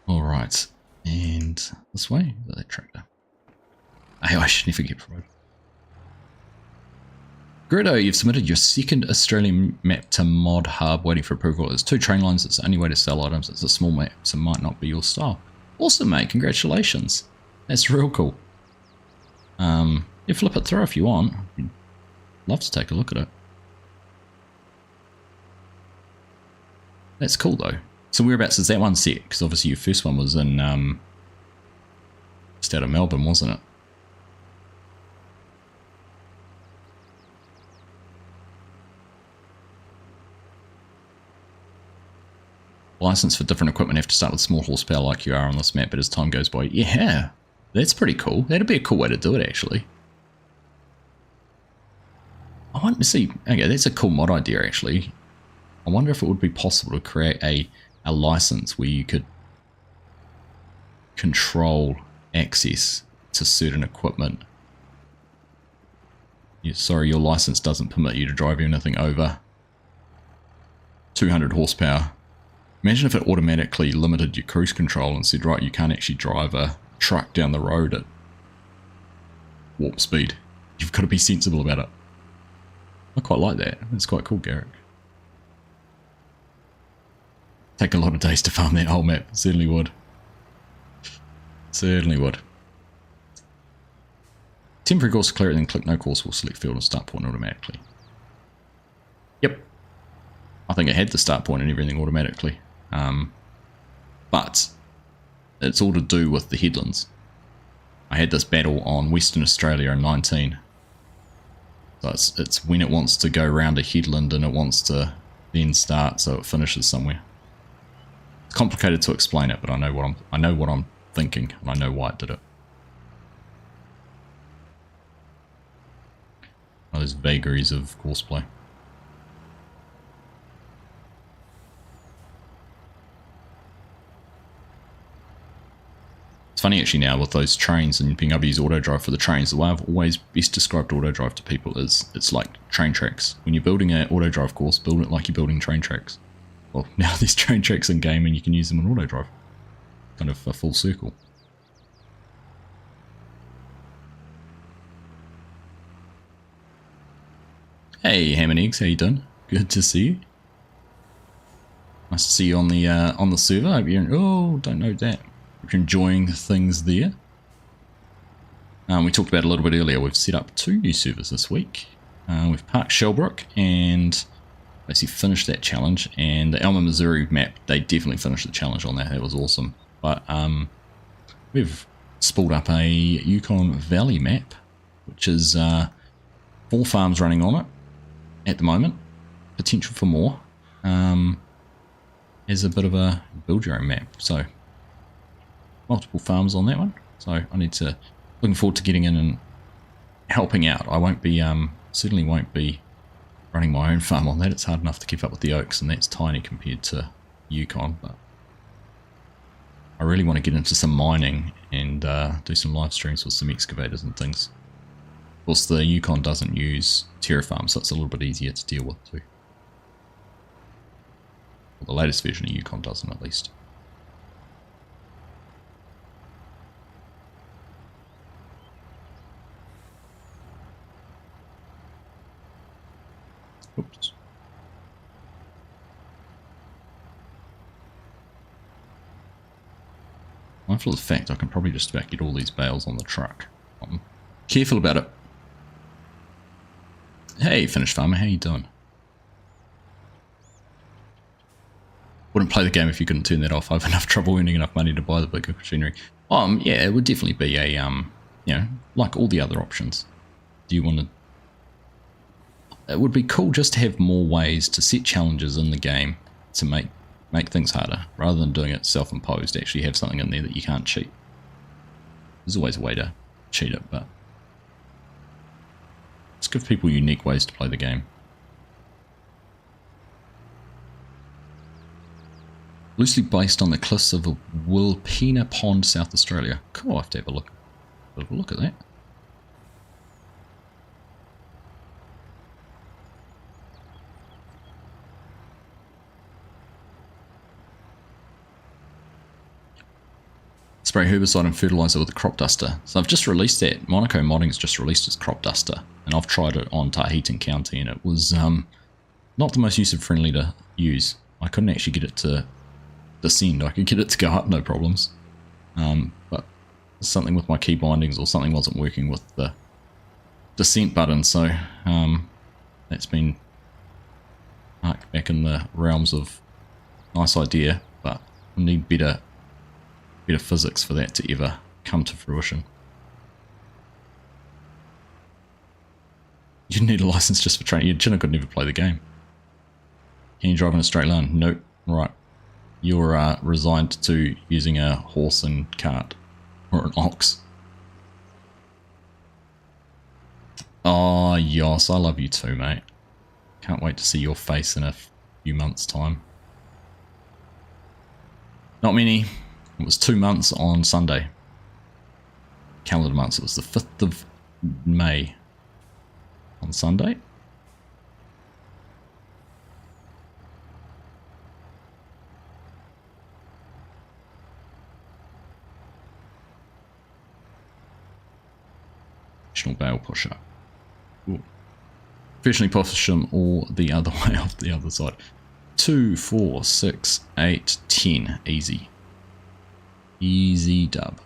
Alright, and this way, that tractor. AI should never get promoted. Gritto, you've submitted your second Australian map to Mod Hub, waiting for approval. There's 2 train lines, it's the only way to sell items. It's a small map, so it might not be your style. Awesome, mate, congratulations. That's real cool. You flip it through if you want. I'd love to take a look at it. That's cool though. So whereabouts is that one set? Because obviously your first one was in just out of Melbourne, wasn't it? License for different equipment have to start with small horsepower like you are on this map, but as time goes by, yeah, that's pretty cool. That'd be a cool way to do it, actually. I want to see, okay, that's a cool mod idea, actually. I wonder if it would be possible to create a license where you could control access to certain equipment. Sorry, your license doesn't permit you to drive anything over 200 horsepower. Imagine if it automatically limited your cruise control and said, right, you can't actually drive a truck down the road at warp speed. You've got to be sensible about it. I quite like that. It's quite cool, Garrick. Take a lot of days to farm that whole map. Certainly would. Certainly would. Temporary course to clear it, then click no course will select field and start point automatically. Yep. I think I had the start point and everything automatically. But it's all to do with the headlands. I had this battle on Western Australia in 19. So it's when it wants to go around a headland and it wants to then start so it finishes somewhere. It's complicated to explain it, but I know what I'm thinking and I know why it did it. Those vagaries of Courseplay. It's funny actually now with those trains and being able to use auto drive for the trains. The way I've always best described auto drive to people is it's like train tracks. When you're building an auto drive course, build it like you're building train tracks. Well, now there's train tracks in game and you can use them in auto drive. Kind of a full circle. Hey, Ham and Eggs, how you doing? Good to see you. Nice to see you on the server. I hope you're don't know that. Hope you're enjoying things there. We talked about it a little bit earlier. We've set up 2 new servers this week. We've parked Shellbrook and basically finished that challenge. And the Elmer, Missouri map, they definitely finished the challenge on that. That was awesome. But we've spooled up a Yukon Valley map, which is 4 farms running on it at the moment. Potential for more. As a bit of a build your own map. So multiple farms on that one. So I need to, looking forward to getting in and helping out. I won't be, certainly won't be running my own farm on that. It's hard enough to keep up with the oaks and that's tiny compared to Yukon. But I really want to get into some mining and do some live streams with some excavators and things. Of course the Yukon doesn't use Terraform, so it's a little bit easier to deal with too. Well, the latest version of Yukon doesn't at least. Oops. Mindful of the fact I can probably just about get all these bales on the truck. I'm careful about it. Hey, Finished Farmer, how you doing? wouldn't play the game if you couldn't turn that off. I have enough trouble earning enough money to buy the bigger machinery. Yeah, it would definitely be a, you know, like all the other options. Do you want to... It would be cool just to have more ways to set challenges in the game to make things harder, rather than doing it self-imposed. Actually have something in there that you can't cheat. There's always a way to cheat it, but let's give people unique ways to play the game. Loosely based on the cliffs of Wilpena Pond, South Australia. Cool, I'll have to have a look at that. Spray herbicide and fertilizer with a crop duster. So I've just released that. Monaco Modding's just released its crop duster, and I've tried it on Tahitian County, and it was not the most user-friendly to use. I couldn't actually get it to descend. I could get it to go up, no problems. But something with my key bindings or something wasn't working with the descent button, so that's been back in the realms of nice idea, but I need better physics for that to ever come to fruition. You need a license just for training. Your Chinook could never play the game. Can you drive in a straight line? Nope. Right. You're resigned to using a horse and cart. Or an ox. Oh, yes. I love you too, mate. Can't wait to see your face in a few months' time. Not many. It was 2 months on Sunday. Calendar months. It was the 5th of May on Sunday. Professional bale pusher. Ooh. Professionally push them all the other way off the other side. 2, 4, 6, 8, 10. Easy. Easy dub.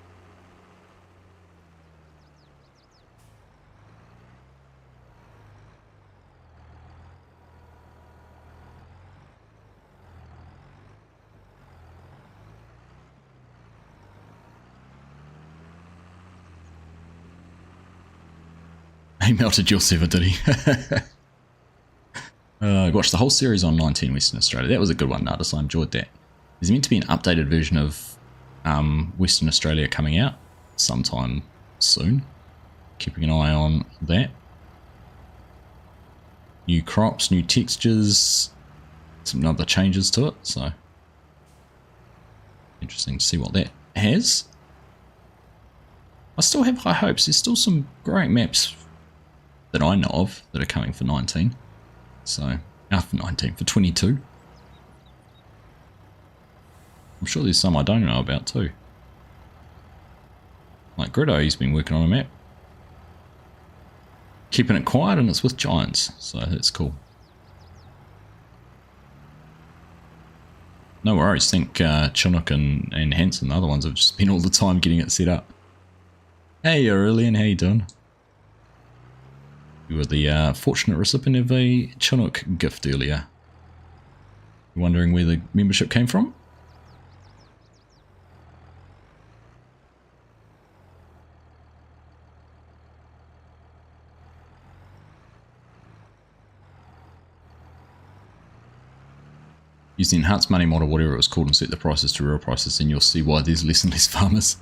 He melted your server, did he? I watched the whole series on 19 Western Australia. That was a good one, Nardis. I enjoyed that. There's meant to be an updated version of Western Australia coming out sometime soon. Keeping an eye on that. New crops, new textures, some other changes to it, so interesting to see what that has. I still have high hopes. There's still some great maps that I know of that are coming for 19. So, for 19, for 22. I'm sure there's some I don't know about too. Like Griddo, he's been working on a map. Keeping it quiet, and it's with giants, so that's cool. No worries, I think Chinook and Hanson, the other ones, have just spent all the time getting it set up. Hey Aurelian, how you doing? You were the fortunate recipient of a Chinook gift earlier. You wondering where the membership came from? Use the enhanced money model, whatever it was called, and set the prices to real prices, and you'll see why there's less and less farmers.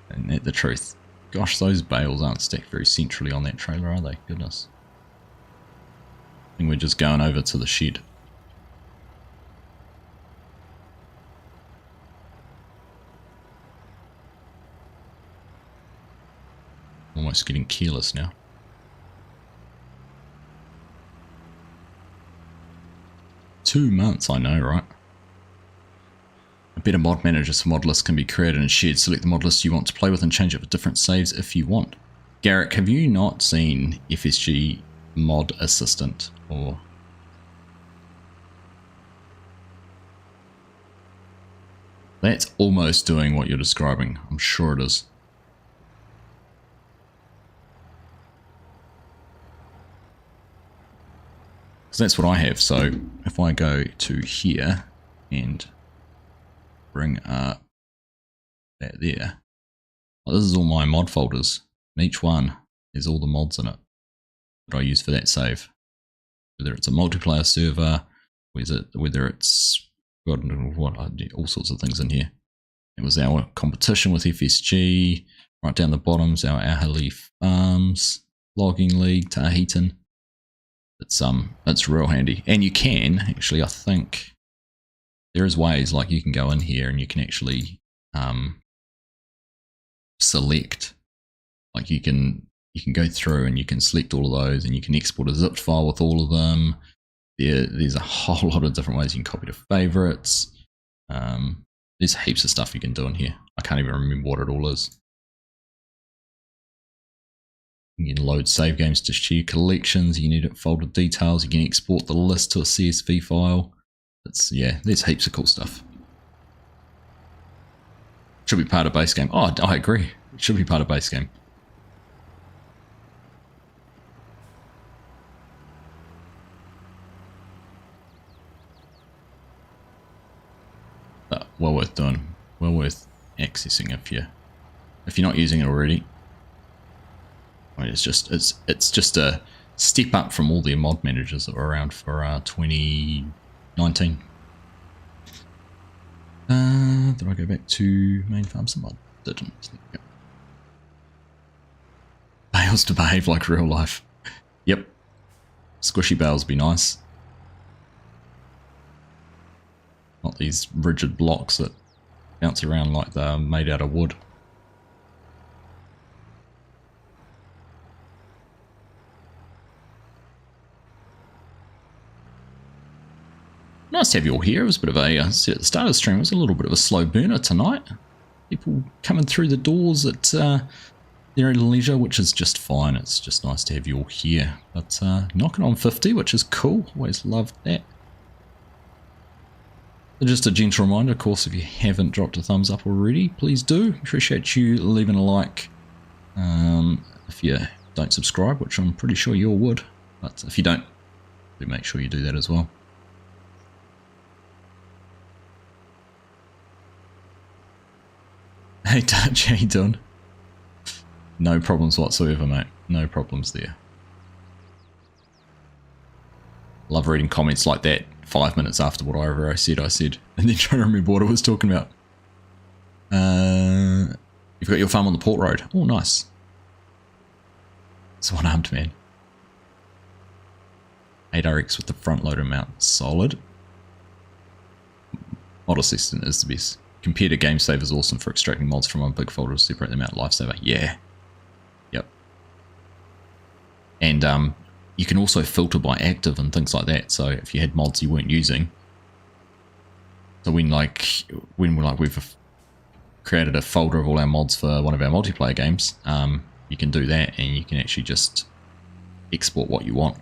Isn't that the truth? Gosh, those bales aren't stacked very centrally on that trailer, are they? Goodness. I think we're just going over to the shed. Almost getting careless now. Two months, I know, right? A better mod manager so mod lists can be created and shared. Select the mod list you want to play with and change it for different saves if you want. Garrick, have you not seen FSG Mod Assistant? Or that's almost doing what you're describing. I'm sure it is. Because that's what I have. So if I go to here and bring up that there, well, this is all my mod folders. And each one has all the mods in it that I use for that save. Whether it's a multiplayer server, whether it's God knows what, I do all sorts of things in here. It was our competition with FSG. Right down the bottom's our Ahali Farms, Logging League, Tahitan. It's real handy. And you can actually, I think there is ways like you can go in here and you can actually select, like you can go through and you can select all of those and you can export a zipped file with all of them. There's a whole lot of different ways you can copy to favorites. There's heaps of stuff you can do in here. I can't even remember what it all is. You can load save games to share collections. You can edit folder details. You can export the list to a CSV file. Yeah, there's heaps of cool stuff. Should be part of base game. Oh, I agree. It should be part of base game. But well worth doing. Well worth accessing if you're not using it already. I mean, it's just a step up from all the mod managers that were around for 2019. Did I go back to main farms? I didn't. Bales to behave like real life. Yep. Squishy bales be nice. Not these rigid blocks that bounce around like they're made out of wood. Nice to have you all here. It was a bit of a, at the start of the stream, it was a little bit of a slow burner tonight. People coming through the doors at their leisure, which is just fine. It's just nice to have you all here. But knocking on 50, which is cool. Always loved that. Just a gentle reminder, of course, if you haven't dropped a thumbs up already, please do. Appreciate you leaving a like. If you don't subscribe, which I'm pretty sure you all would. But if you don't, do make sure you do that as well. Hey Dutch, how you doing? No problems whatsoever, mate. No problems there. Love reading comments like that 5 minutes after whatever I said, and then trying to remember what I was talking about. You've got your farm on the port road. Oh, nice. It's one-armed man. 8RX with the front loader mount. Solid. Mod Assistant is the best. Compared to GameSave is awesome for extracting mods from one big folder to separate them out. Lifesaver. Yeah. Yep. And you can also filter by active and things like that. So if you had mods you weren't using, so when we've created a folder of all our mods for one of our multiplayer games, you can do that and you can actually just export what you want.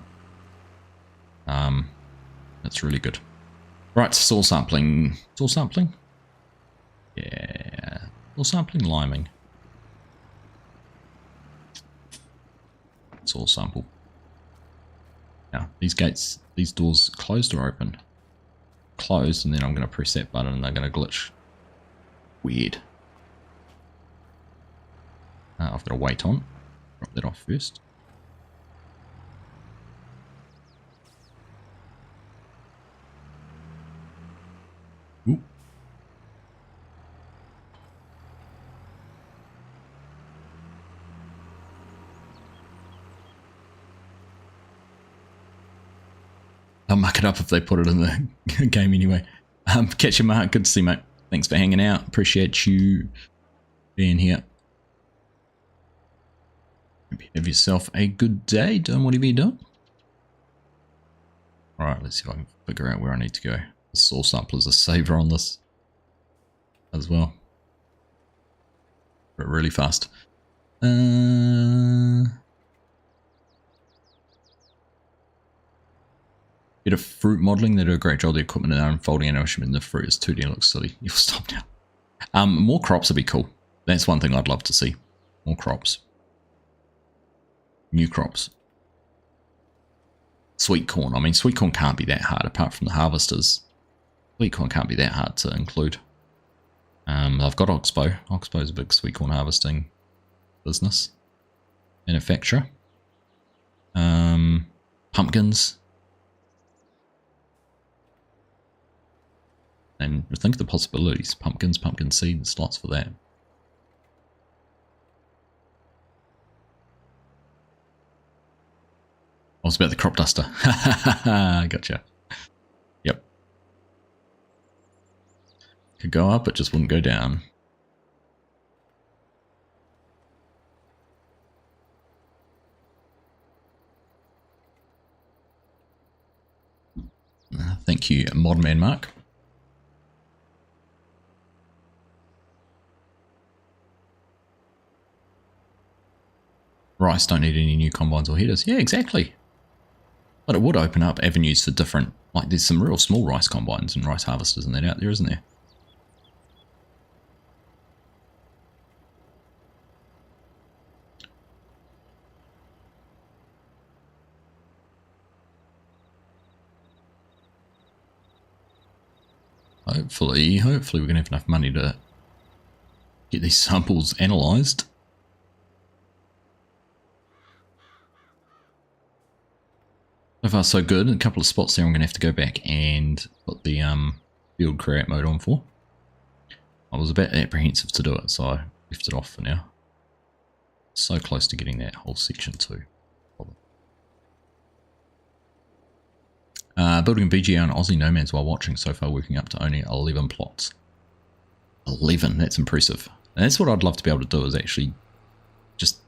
That's really good. Right, soil sampling. Soil sampling? Yeah, soil sampling, liming. Soil sample. Now, these gates, these doors closed or open? Closed, and then I'm going to press that button and they're going to glitch. Weird. I've got to wait on. Drop that off first. Ooh. I'll muck it up if they put it in the game anyway. Catch you, Mark. Good to see you, mate. Thanks for hanging out. Appreciate you being here. Have yourself a good day doing whatever you're doing. Alright, let's see if I can figure out where I need to go. The soil sample is a saver on this as well. But really fast. Bit of fruit modelling. They do a great job of the equipment and unfolding animation in the fruit is 2D and looks silly. You'll stop now. More crops would be cool. That's one thing I'd love to see. More crops. New crops. sweet corn. I mean, sweet corn can't be that hard, apart from the harvesters. Sweet corn can't be that hard to include. I've got Oxbow. Oxbow is a big sweet corn harvesting business. Manufacturer. Pumpkins. And think of the possibilities. Pumpkins, pumpkin seeds, lots for that. I was about the crop duster. Gotcha. Yep. Could go up, it just wouldn't go down. Thank you, Modern Man Mark. Rice don't need any new combines or headers. Yeah, exactly. But it would open up avenues for different, like there's some real small rice combines and rice harvesters and that out there, isn't there? Hopefully we're going to have enough money to get these samples analysed. So far so good. A couple of spots there I'm going to have to go back and put the field create mode on for. I was a bit apprehensive to do it, so I left it off for now. So close to getting that whole section too. Building a BGR on Aussie Nomads while watching, so far working up to only 11 plots. 11, that's impressive. And that's what I'd love to be able to do, is actually just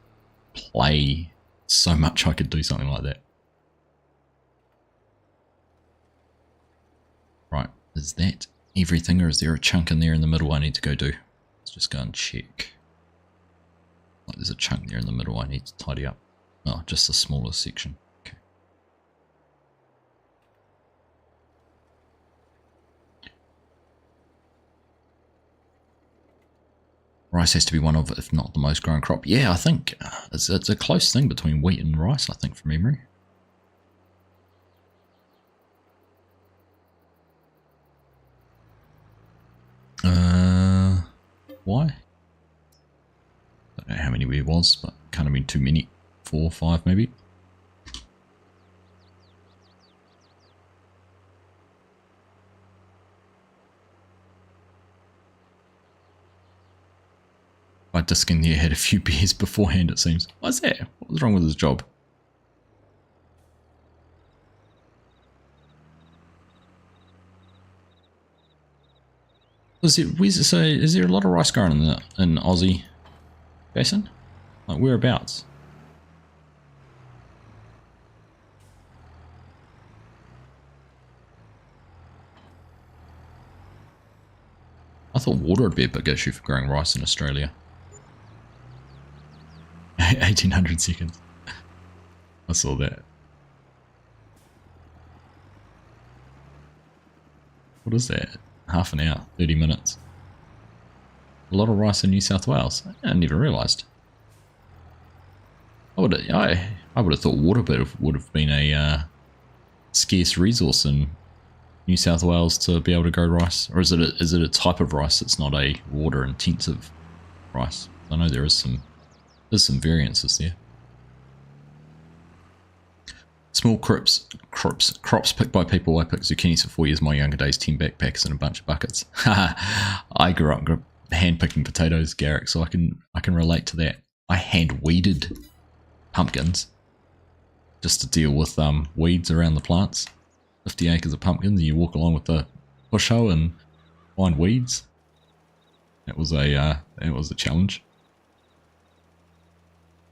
play so much I could do something like that. Right, is that everything, or is there a chunk in there in the middle I need to go do? Let's just go and check. Like there's a chunk there in the middle I need to tidy up. Oh, just the smaller section. Okay. Rice has to be one of, if not the most grown crop. Yeah, I think it's a close thing between wheat and rice, I think, from memory. Why? I don't know how many there was, but can't have been too many. 4 or 5 maybe. By disking there had a few beers beforehand, it seems. What's that? What was wrong with his job? Is there a lot of rice grown in Aussie, Jason? Like whereabouts? I thought water would be a big issue for growing rice in Australia. 1800 seconds. I saw that. What is that? Half an hour, 30 minutes. A lot of rice in New South Wales. I never realised. I would have thought water would have been a scarce resource in New South Wales to be able to grow rice, or is it a type of rice that's not a water intensive rice? I know there's some variances there. Small crops picked by people. I picked zucchinis for 4 years. My younger days, 10 backpacks and a bunch of buckets. I grew up hand picking potatoes, Garrick, so I can relate to that. I hand weeded pumpkins just to deal with weeds around the plants. 50 acres of pumpkins, and you walk along with the push hoe and find weeds. That was a challenge.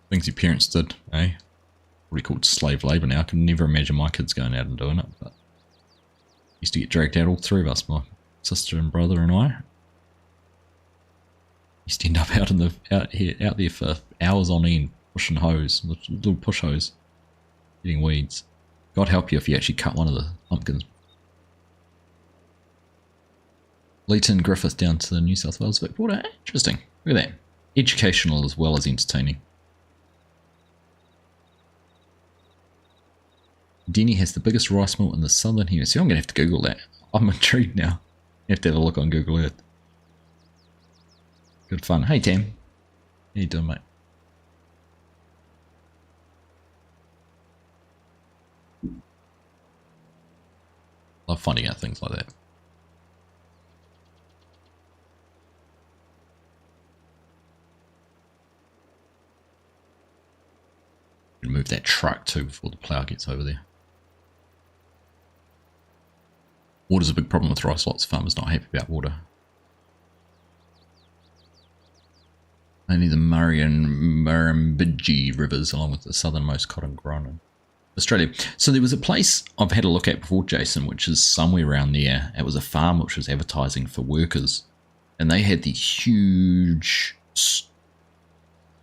Things your parents did, eh? Probably called slave labour now. I can never imagine my kids going out and doing it, but used to get dragged out, all 3 of us, my sister and brother and I. Used to end up out there for hours on end, pushing hoes, little push hoes, getting weeds. God help you if you actually cut one of the pumpkins. Leighton Griffith down to the New South Wales Vic border. Interesting. Look at that. Educational as well as entertaining. Denny has the biggest rice mill in the southern hemisphere. I'm going to have to Google that. I'm intrigued now. You have to have a look on Google Earth. Good fun. Hey, Tam. How you doing, mate? Love finding out things like that. Move that truck too before the plough gets over there. Water's a big problem with rice. Lots of farmers not happy about water. Only the Murray and Murrumbidgee rivers, along with the southernmost cotton grown in Australia. So there was a place I've had a look at before, Jason, which is somewhere around there. It was a farm which was advertising for workers, and they had these huge,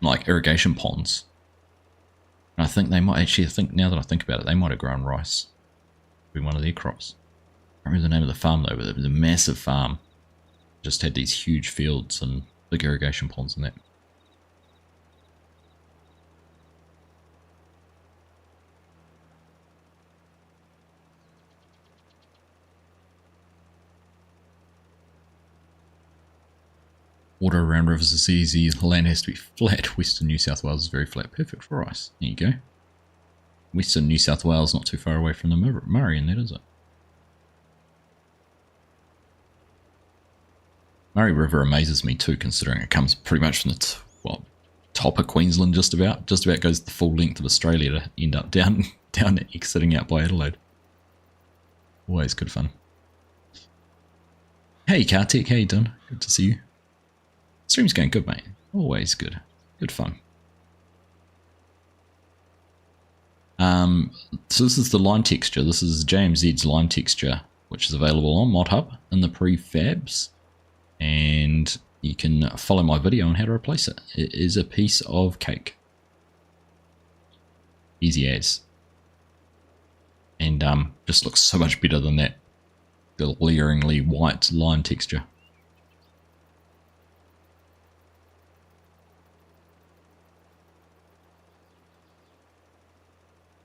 like, irrigation ponds. And I think they might actually, now that I think about it, they might have grown rice. Be one of their crops. I don't remember the name of the farm though, but it was a massive farm. Just had these huge fields and big irrigation ponds and that. Water around rivers is easy. The land has to be flat. Western New South Wales is very flat. Perfect for rice. There you go. Western New South Wales not too far away from the Murray in that, is it? Murray River amazes me too, considering it comes pretty much from the top of Queensland, just about goes the full length of Australia to end up down exiting out by Adelaide. Always good fun. Hey Kartik, how you doing? Good to see you. Stream's going good, mate. Always good. Good fun. So this is the line texture. This is JMZ's line texture, which is available on ModHub in the prefabs. And you can follow my video on how to replace it. It is a piece of cake. Easy as. And just looks so much better than that glaringly white line texture.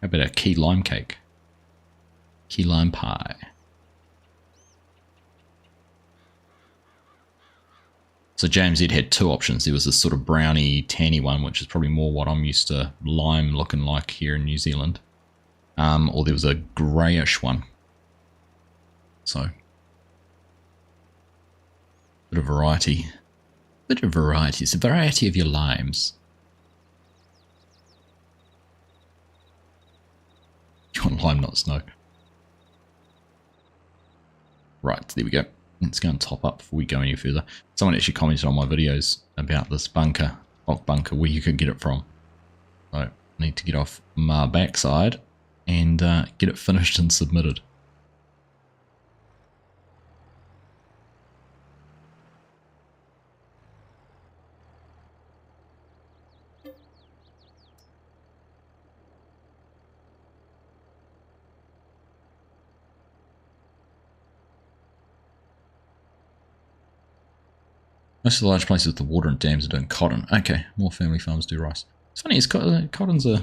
How about a key lime cake? Key lime pie. So JMZ had two options. There was this sort of browny, tanny one, which is probably more what I'm used to lime looking like here in New Zealand. Or there was a greyish one. So, bit of variety. Bit of variety. It's a variety of your limes. You want lime, not snow. Right, there we go. Let's go and top up before we go any further. Someone actually commented on my videos about this bunker, rock bunker, where you could get it from. So I need to get off my backside and get it finished and submitted. Most of the large places with the water and dams are doing cotton. Okay, more family farms do rice. It's funny, cotton's a...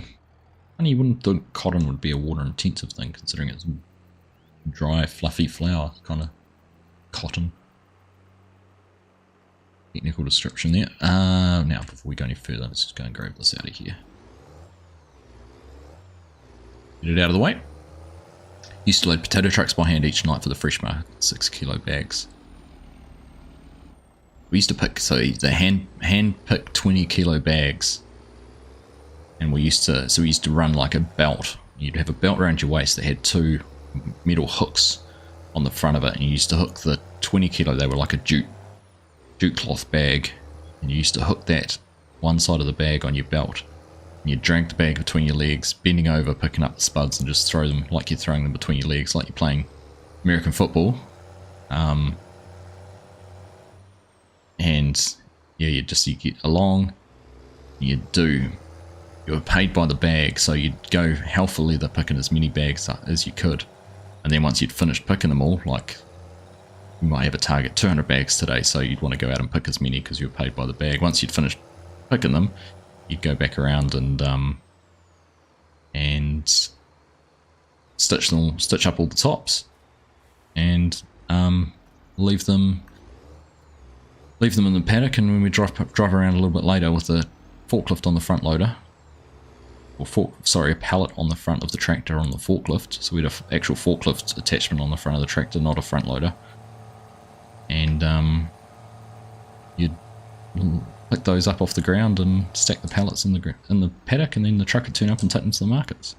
Funny, you wouldn't think cotton would be a water intensive thing, considering it's dry, fluffy flour, kind of cotton. Technical description there. Now, before we go any further, let's just go and grab this out of here. Get it out of the way. Used to load potato trucks by hand each night for the fresh market, 6 kilo bags. We used to pick, so the hand pick 20 kilo bags, and we used to run like a belt. You'd have a belt around your waist that had two metal hooks on the front of it, and you used to hook the 20 kilo. They were like a jute cloth bag, and you used to hook that one side of the bag on your belt, and you drag the bag between your legs, bending over, picking up the spuds, and just throw them like you're throwing them between your legs, like you're playing American football. And yeah, you get along, you were paid by the bag, so you'd go healthily the picking as many bags as you could, and then once you'd finished picking them all, like you might have a target 200 bags today, so you'd want to go out and pick as many because you were paid by the bag. Once you'd finished picking them, you'd go back around and stitch up all the tops, and leave them in the paddock. And when we drive around a little bit later with the forklift on the front loader, or a pallet on the front of the tractor on the forklift. So we had an actual forklift attachment on the front of the tractor, not a front loader. And you'd pick those up off the ground and stack the pallets in the paddock, and then the truck would turn up and take them to the markets.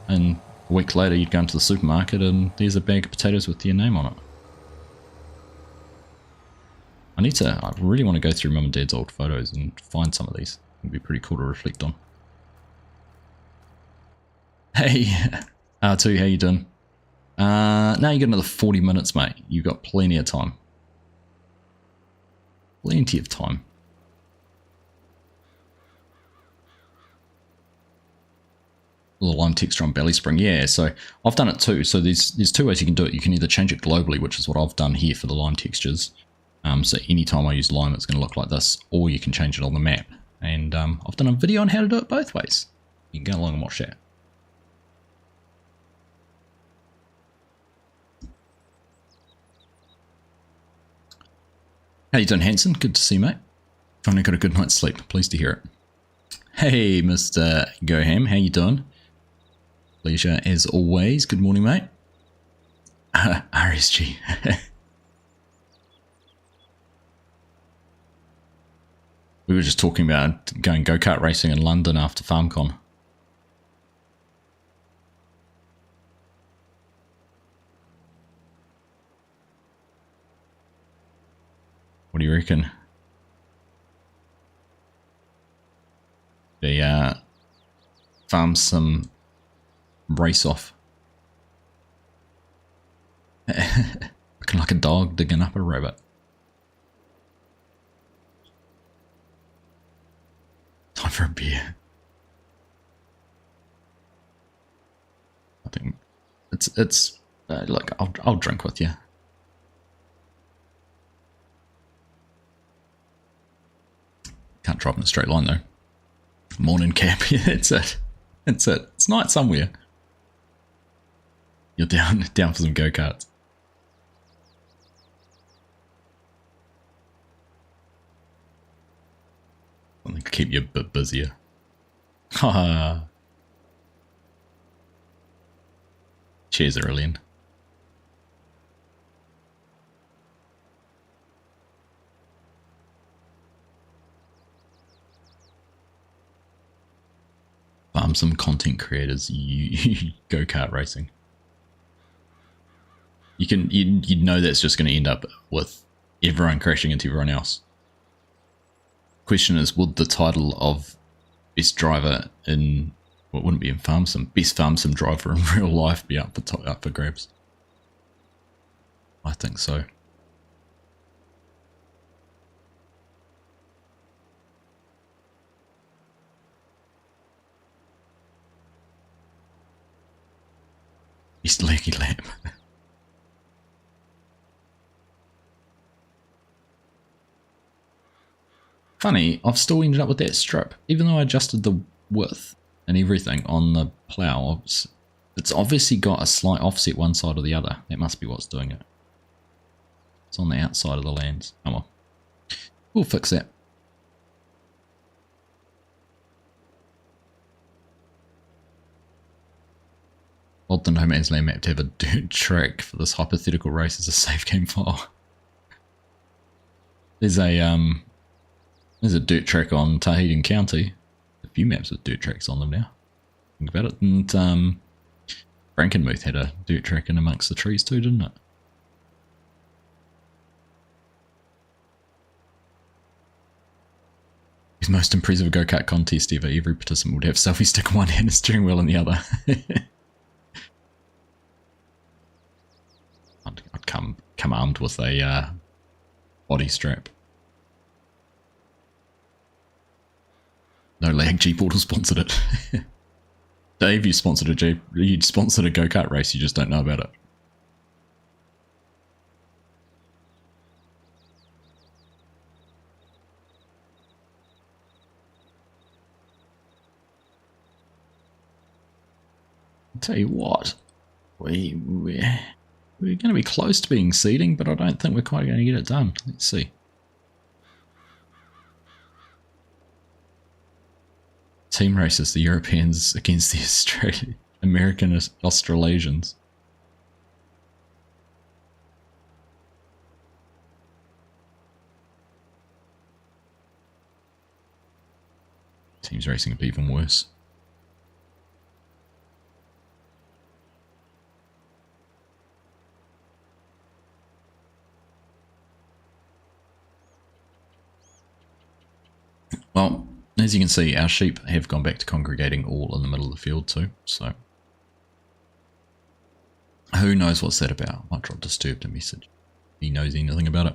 And a week later you'd go into the supermarket and there's a bag of potatoes with your name on it. I really want to go through Mum and Dad's old photos and find some of these. It'd be pretty cool to reflect on. Hey, R2, how you doing? Now you got another 40 minutes, mate. You've got plenty of time. Plenty of time. The lime texture on belly spring, yeah. So I've done it too. So there's two ways you can do it. You can either change it globally, which is what I've done here for the lime textures. So anytime I use lime, it's going to look like this, or you can change it on the map. And I've done a video on how to do it both ways. You can go along and watch that. How you doing, Hanson? Good to see you, mate. Finally got a good night's sleep. Pleased to hear it. Hey, Mr. Goham, how you doing? Pleasure as always. Good morning, mate. RSG. We were just talking about going go-kart racing in London after FarmCon. What do you reckon? They farm some race off. Looking like a dog digging up a rabbit. Time for a beer. I think it's look, I'll drink with you. Can't drive in a straight line though. Morning cap, yeah, that's it. That's it. It's night somewhere. You're down for some go-karts. Something to keep you a bit busier. Haha. Cheers, Aurelian. Some content creators, you go-kart racing. You'd know that's just going to end up with everyone crashing into everyone else. Question is, would the title of best driver in, well, it wouldn't be in Farm Sim, best Farm Sim driver in real life be up for grabs? I think so. Best leggy lap. Funny, I've still ended up with that strip, even though I adjusted the width and everything on the plough. It's obviously got a slight offset one side or the other. That must be what's doing it. It's on the outside of the lands. Oh well. We'll fix that. Odd the No Man's Land map to have a dirt track for this hypothetical race as a save game file. There's a dirt track on Tahitian County. A few maps with dirt tracks on them now. Think about it. And Frankenmuth had a dirt track in amongst the trees too, didn't it? His most impressive go-kart contest ever. Every participant would have selfie stick in one hand and steering wheel in the other. I'd come armed with a body strap. No lag, Jeep Auto sponsored it. Dave, you sponsored a go-kart race, you just don't know about it. tell you what, we're going to be close to being seeding, but I don't think we're quite going to get it done. Let's see. Team races, the Europeans against the American Australasians. Teams racing would be even worse. Well, as you can see, our sheep have gone back to congregating all in the middle of the field too, so who knows what's that about? Might drop disturbed a message. He knows anything about it.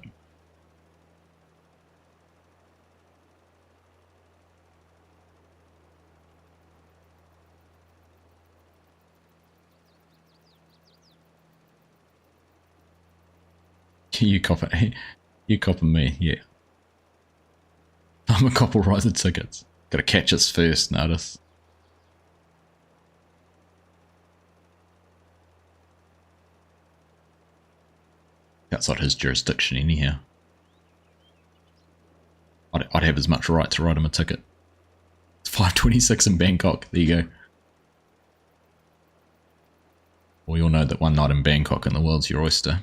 You copper me, yeah. I'm a couple rider tickets. Gotta catch us first, notice. Outside his jurisdiction anyhow. I'd have as much right to write him a ticket. It's 5:26 in Bangkok, there you go. We all know that one night in Bangkok and the world's your oyster.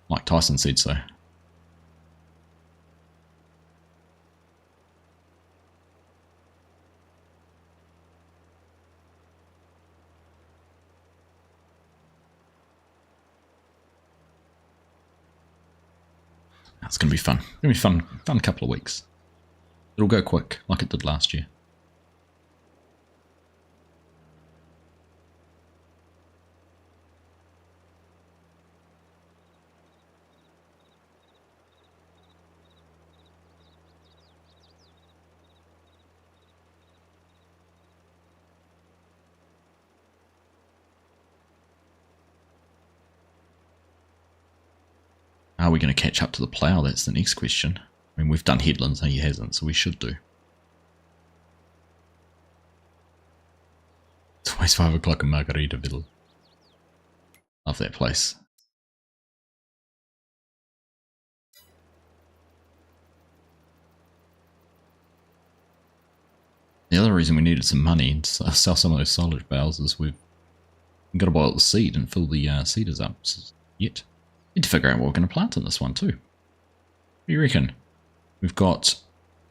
Mike Tyson said so. It's going to be fun. It's going to be fun couple of weeks. It'll go quick, like it did last year. Are we going to catch up to the plough? That's the next question. I mean, we've done headlands, and he hasn't, so we should do. It's always 5 o'clock in Margaritaville. Love that place. The other reason we needed some money to sell some of those silage bales is we've got to boil the seed and fill the seeders up yet. Need to figure out what we're going to plant in this one too. What do you reckon? We've got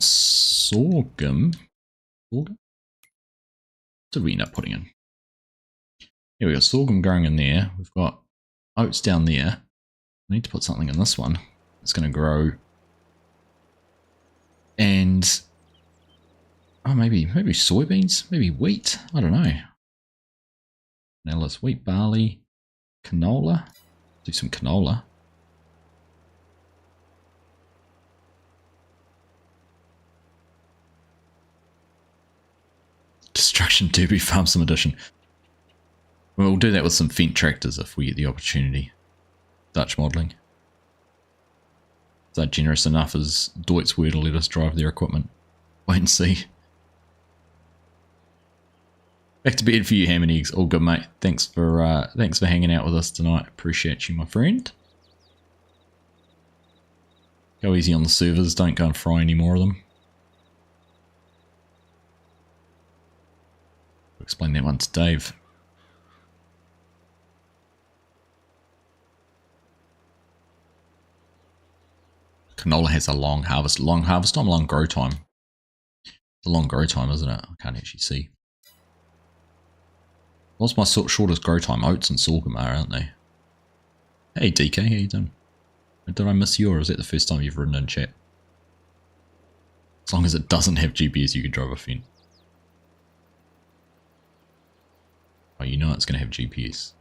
sorghum. What did we end up putting in? Yeah, we got sorghum growing in there. We've got oats down there. I need to put something in this one. It's going to grow. And oh, maybe soybeans, maybe wheat. I don't know. Now let's wheat, barley, canola. Do some canola. Destruction Derby Farm Sim Edition. We'll do that with some Fendt tractors if we get the opportunity. Dutch modelling. Is that generous enough as Deutz were to let us drive their equipment? Wait and see. Back to bed for you, ham and eggs. All good, mate. Thanks for hanging out with us tonight. Appreciate you, my friend. Go easy on the servers. Don't go and fry any more of them. I'll explain that one to Dave. Canola has a long harvest. Long harvest time, long grow time. It's a long grow time, isn't it? I can't actually see. What's my shortest grow time? Oats and sorghum are, aren't they? Hey DK, how you doing? Did I miss you, or is that the first time you've ridden in chat? As long as it doesn't have GPS, you can drive a Fendt. Oh, you know it's going to have GPS.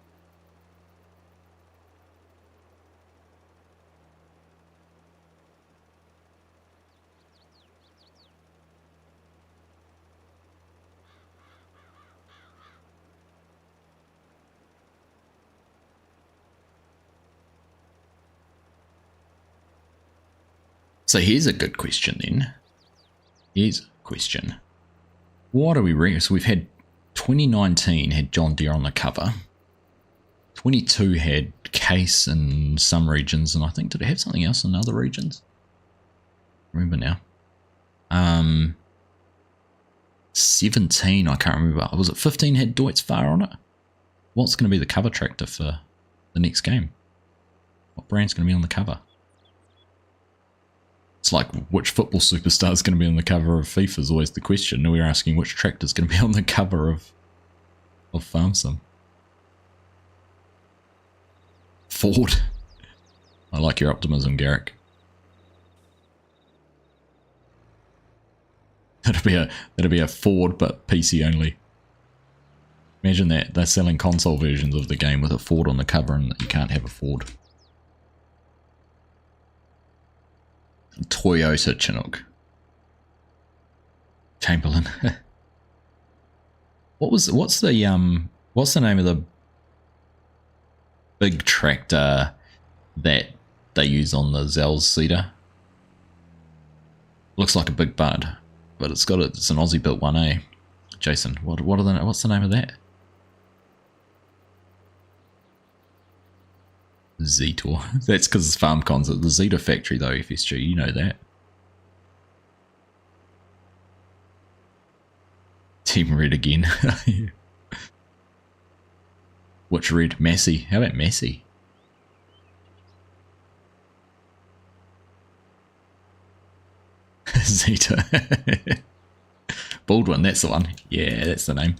So here's a good question then. Here's a question. What are we reckon? So we've had 2019 had John Deere on the cover. 22 had Case in some regions, and I think did it have something else in other regions? Remember now. 17, I can't remember. Was it 15 had Deutz Far on it? What's going to be the cover tractor for the next game? What brand's going to be on the cover? It's like which football superstar is going to be on the cover of FIFA is always the question. Now we're asking which tractor is going to be on the cover of Farm Sim. Ford. I like your optimism, Garrick. That'd be a Ford, but PC only. Imagine that they're selling console versions of the game with a Ford on the cover, and you can't have a Ford. Toyota Chinook. Chamberlain. What's the name of the big tractor that they use on the Zell's seeder? Looks like a big bud, but it's an Aussie built 1A. Jason, what's the name of that? Zetor. That's because it's FarmCons at the Zeta factory though, FSG, you know that. Team Red again. Which red? Massey. How about Massey? Zeta. Baldwin, that's the one. Yeah, that's the name.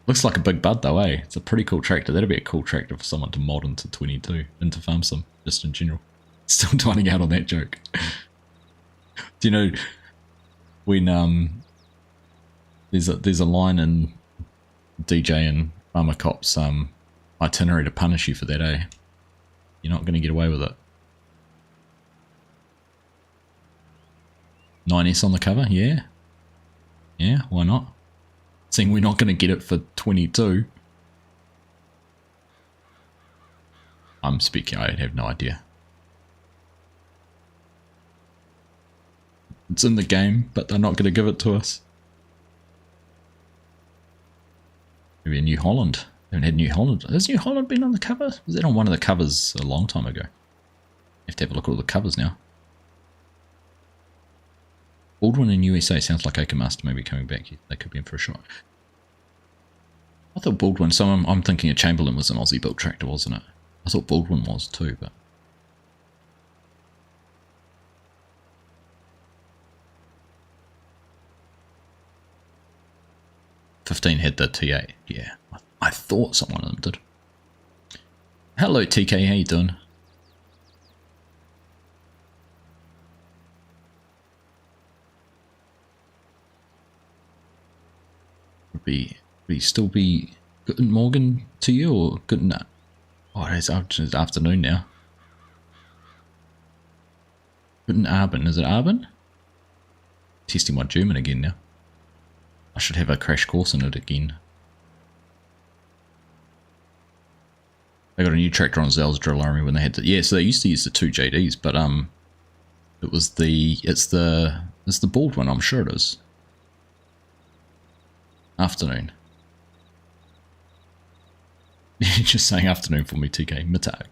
Looks like a big bud though, eh? It's a pretty cool tractor. That'd be a cool tractor for someone to mod into 22, into Farm Sim, just in general. Still dining out on that joke. Do you know when there's a line in DJ and Farmer Cop's itinerary to punish you for that, eh? You're not going to get away with it. 9S on the cover, yeah. Yeah, why not? Seeing we're not going to get it for 22. I'm speaking, I have no idea. It's in the game, but they're not going to give it to us. Maybe a New Holland. They haven't had New Holland. Has New Holland been on the cover? Was that on one of the covers a long time ago? You have to have a look at all the covers now. Baldwin in USA sounds like Acremaster maybe coming back. They could be in for a shot. I thought Baldwin, so I'm thinking a Chamberlain was an Aussie built tractor, wasn't it? I thought Baldwin was too, but... '15 had the T8, yeah. I thought someone of them did. Hello TK, how you doing? Would still be Guten Morgen to you, or Guten... Oh, it's afternoon now. Guten Abend, is it Abend? Testing my German again now. I should have a crash course in it again. They got a new tractor on Zell's drill army when they had the... Yeah, so they used to use the 2 JDs, but it was it's the Baldwin, I'm sure it is. Afternoon. You're just saying afternoon for me, TK. Mittag.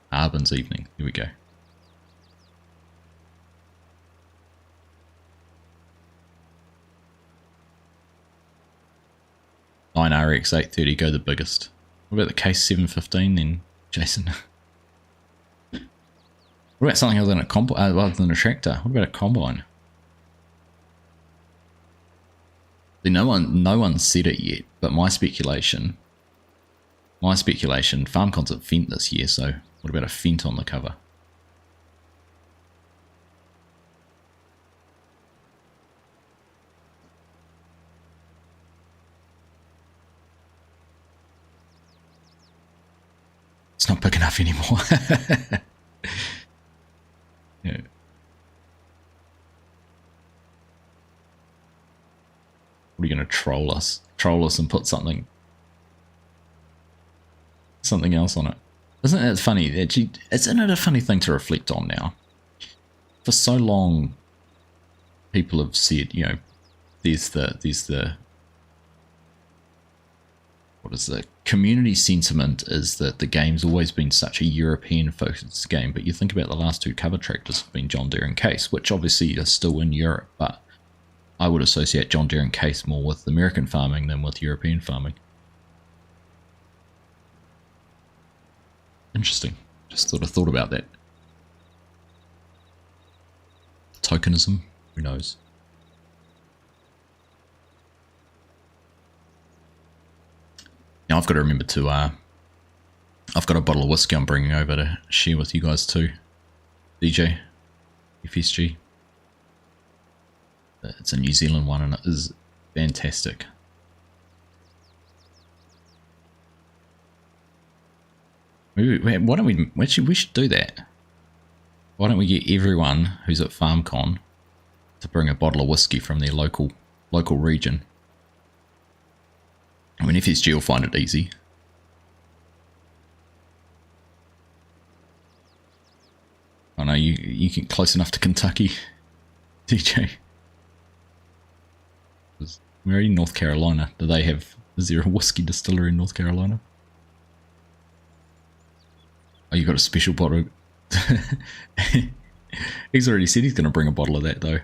Abend's evening. Here we go. Nine RX 830, go the biggest. What about the case 715 then, Jason? What about something other than a tractor? What about a combine? See, no one said it yet, but my speculation, FarmCon's at Fent this year, so what about a Fent on the cover? It's not big enough anymore. Yeah. What are you going to troll us? Troll us and put something else on it. Isn't it funny? Isn't it a funny thing to reflect on now? For so long, people have said, you know, there's the what is the community sentiment is that the game's always been such a European focused game, but you think about the last two cover tractors have been John Deere and Case, which obviously are still in Europe, but I would associate John Deere and Case more with American farming than with European farming. Interesting. Just sort of thought about that. Tokenism? Who knows? Now I've got to remember to, I've got a bottle of whiskey I'm bringing over to share with you guys too. DJ, FSG. It's a New Zealand one and it is fantastic. Maybe, why don't we should do that. Why don't we get everyone who's at FarmCon to bring a bottle of whiskey from their local region. I mean, FSG will find it easy. I know you get close enough to Kentucky, DJ. We're in North Carolina. Is there a whiskey distillery in North Carolina? Oh, you got a special bottle. He's already said he's going to bring a bottle of that though.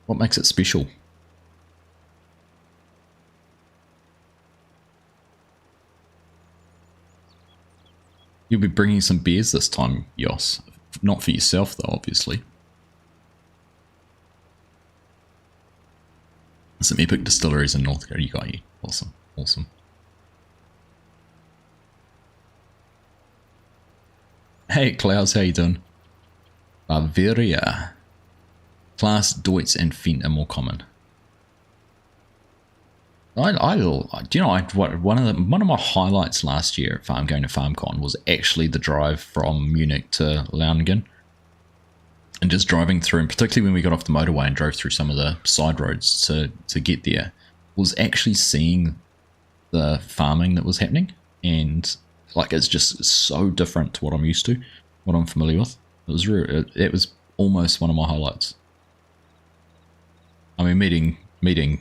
What makes it special? You'll be bringing some beers this time, Yos. Not for yourself though, obviously. Some epic distilleries in North Carolina. You got you. Awesome. Awesome. Hey Klaus, how you doing? Bavaria. Class, Deutsch and Fent are more common. One of my highlights last year at going to FarmCon was actually the drive from Munich to Launingen. And just driving through, and particularly when we got off the motorway and drove through some of the side roads to get there, was actually seeing the farming that was happening. And like, it's just so different to what I'm used to, what I'm familiar with. It was almost one of my highlights. I mean, meeting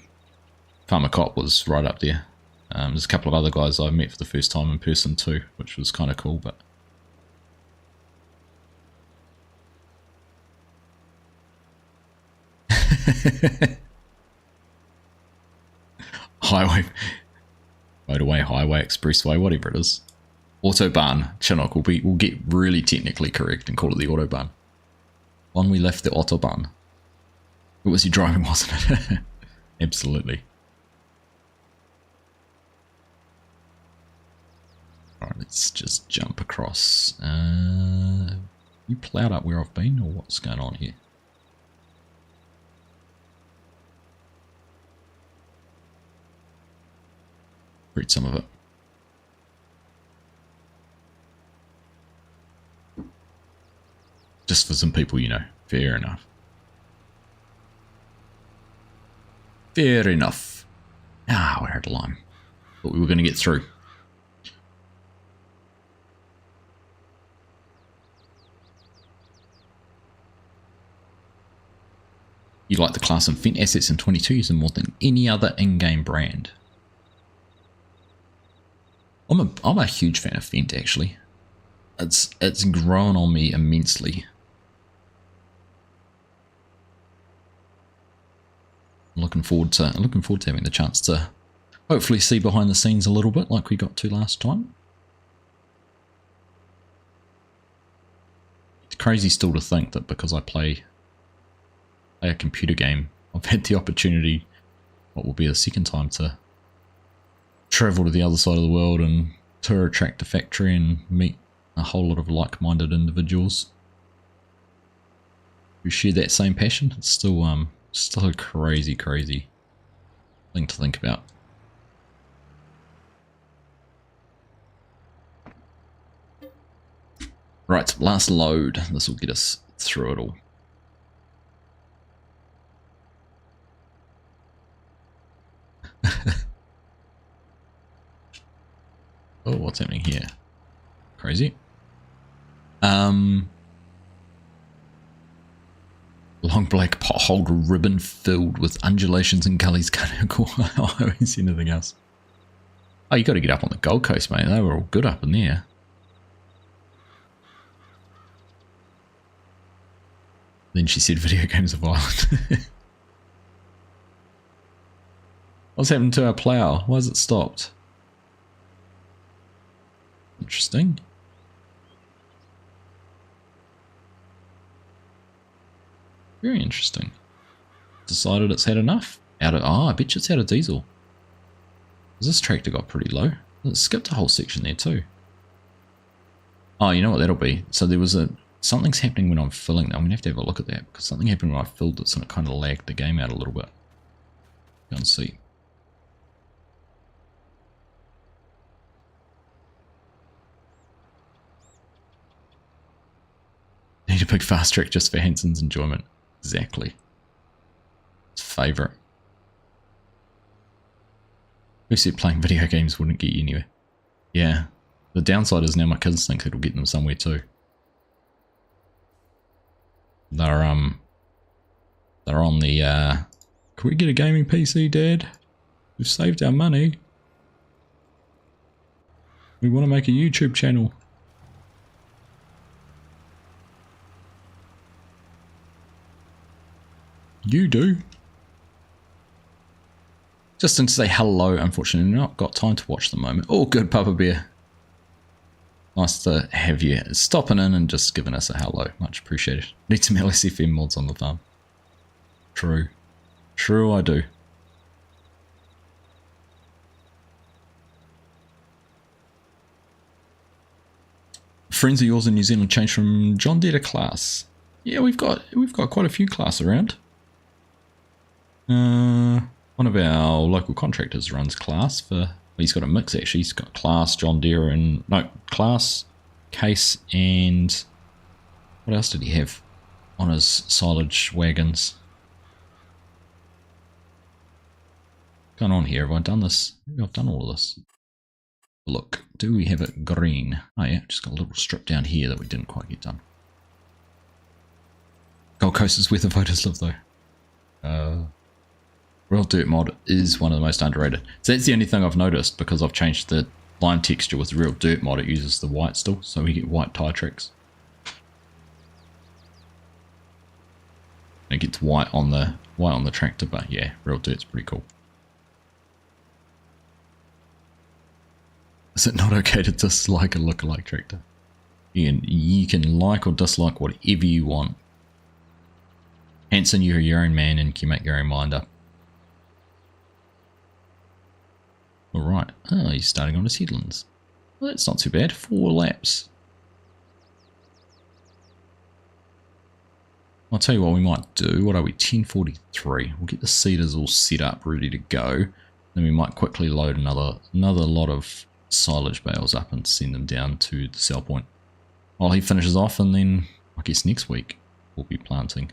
Farmer Cop was right up there. There's a couple of other guys I met for the first time in person too, which was kind of cool. But highway, motorway, highway, expressway, whatever it is. Autobahn, Chinook, we'll get really technically correct and call it the Autobahn. When we left the Autobahn. It was you driving, wasn't it? Absolutely. Alright, let's just jump across. You ploughed up where I've been, or what's going on here? Read some of it. Just for some people, you know. Fair enough. Fair enough. Ah, we're out of line. But we were going to get through. You like the class and Fent assets in 22 using more than any other in-game brand. I'm a huge fan of Fent actually. It's grown on me immensely. Looking forward to having the chance to hopefully see behind the scenes a little bit like we got to last time. It's crazy still to think that because I play a computer game, I've had the opportunity, what will be the second time, to travel to the other side of the world and tour a tractor factory and meet a whole lot of like-minded individuals who share that same passion. It's still a crazy thing to think about. Right, last load. This will get us through it all. Oh, what's happening here? Crazy. Long black potholed ribbon filled with undulations and gullies. Cool. I haven't seen anything else. Oh, you got to get up on the Gold Coast, mate. They were all good up in there. Then she said video games are violent. What's happened to our plough? Why has it stopped? Interesting. Very interesting. Decided it's had enough. I bet you it's out of diesel. This tractor got pretty low. It skipped a whole section there too. Oh, you know what that'll be? So there was something's happening when I'm filling that. I'm going to have a look at that because something happened when I filled this and it kind of lagged the game out a little bit. Go and see. Need a big fast track just for Hanson's enjoyment. Exactly. His favourite. Who said playing video games wouldn't get you anywhere? Yeah. The downside is now my kids think it'll get them somewhere too. They're on the can we get a gaming PC, Dad? We've saved our money. We want to make a YouTube channel. You do. Just to say hello, unfortunately not got time to watch the moment. Oh, good, Papa Bear. Nice to have you stopping in and just giving us a hello. Much appreciated. Need some LSFM mods on the farm. True. True, I do. Friends of yours in New Zealand changed from John Deere to Class. Yeah, we've got quite a few Class around. One of our local contractors runs Class for. He's got a mix actually. He's got Class, John Deere, and no Class, Case, and what else did he have on his silage wagons? What's going on here? Have I done this? Maybe I've done all of this. Look, do we have it green? Oh yeah, just got a little strip down here that we didn't quite get done. Gold Coast is where the voters live though. Real Dirt mod is one of the most underrated. So that's the only thing I've noticed because I've changed the line texture with the Real Dirt mod. It uses the white still, so we get white tyre tracks. It gets white on the tractor, but yeah, Real Dirt's pretty cool. Is it not okay to dislike a lookalike tractor? You can like or dislike whatever you want. Hanson, you're your own man and you can make your own mind up. Alright, oh, he's starting on his headlands. Well, that's not too bad, 4 laps. I'll tell you what we might do. What are we, 10:43? We'll get the seeders all set up, ready to go. Then we might quickly load another lot of silage bales up and send them down to the sell point. While he finishes off, and then I guess next week we'll be planting.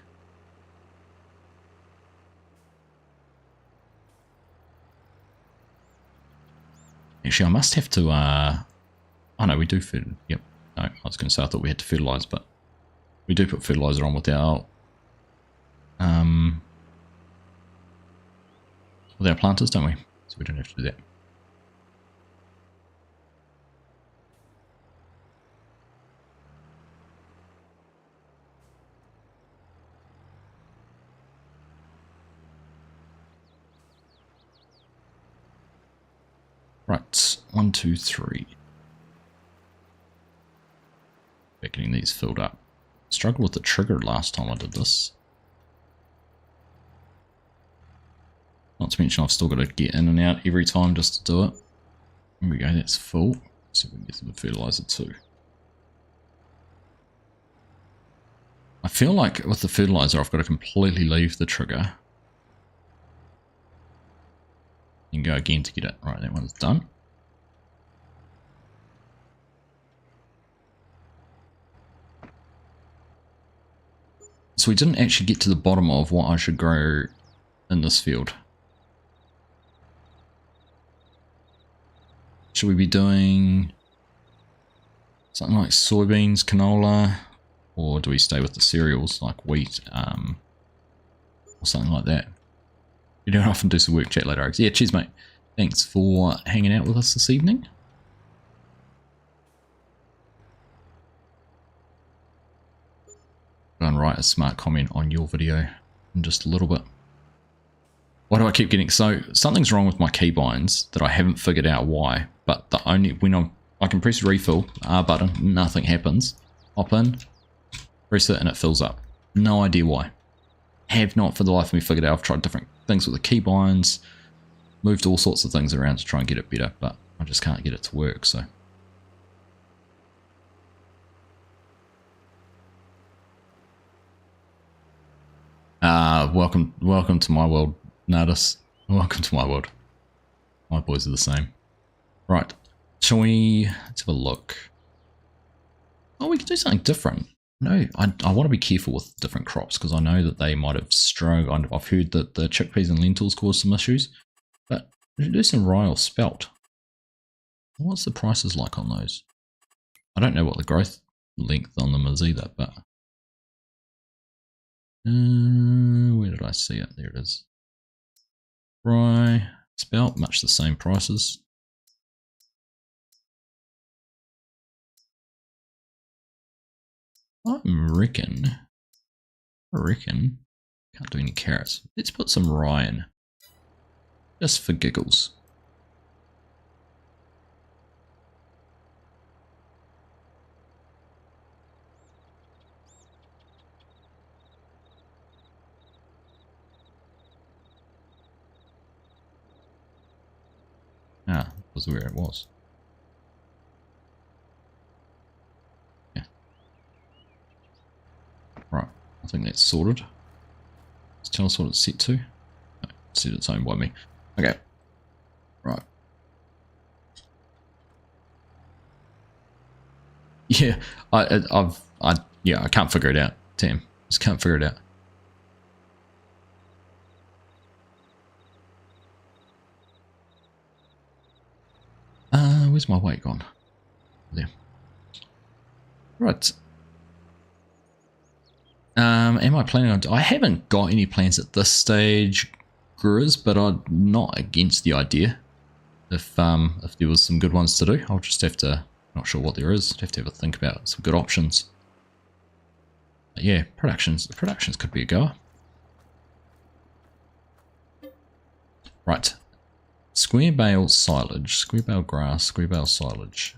Actually, I must have to, oh no, we do yep, no, I was going to say I thought we had to fertilise, but we do put fertiliser on with our planters, don't we? So we don't have to do that. Right, 1, 2, 3. Getting these filled up. Struggled with the trigger last time I did this. Not to mention I've still got to get in and out every time just to do it. There we go, that's full. Let's see if we can get some fertilizer too. I feel like with the fertilizer I've got to completely leave the trigger. You can go again to get it. Right, that one's done. So we didn't actually get to the bottom of what I should grow in this field. Should we be doing something like soybeans, canola, or do we stay with the cereals like wheat, or something like that? You don't often do some work, chat later, Argsy. Yeah, cheers, mate. Thanks for hanging out with us this evening. Go and write a smart comment on your video in just a little bit. Why do I keep getting... So, something's wrong with my keybinds that I haven't figured out why, but the only... when I can press refill, R button, nothing happens. Hop in, press it, and it fills up. No idea why. Have not for the life of me figured out. I've tried different things with the keybinds, moved all sorts of things around to try and get it better, but I just can't get it to work, so... welcome to my world, Nardis. Welcome to my world. My boys are the same. Right, shall we... let's have a look. Oh, we can do something different. No, I want to be careful with different crops because I know that they might have struggled. I've heard that the chickpeas and lentils cause some issues, but we should do some rye or spelt. What's the prices like on those? I don't know what the growth length on them is either, but... where did I see it? There it is. Rye, spelt, much the same prices. I reckon, can't do any carrots. Let's put some rye in, just for giggles. Ah, that was where it was. Yeah. Right, I think that's sorted. Let's tell us what it's set to. No, it's set its own by me. Okay. Right. Yeah, I can't figure it out. Damn, just can't figure it out. Where's my weight gone? There. Right. Am I planning on... I haven't got any plans at this stage, Gruz, but I'm not against the idea. If there was some good ones to do, I'll just have to... not sure what there is. Have to have a think about some good options. But yeah, productions could be a goer. Right. Square bale silage, square bale grass, square bale silage.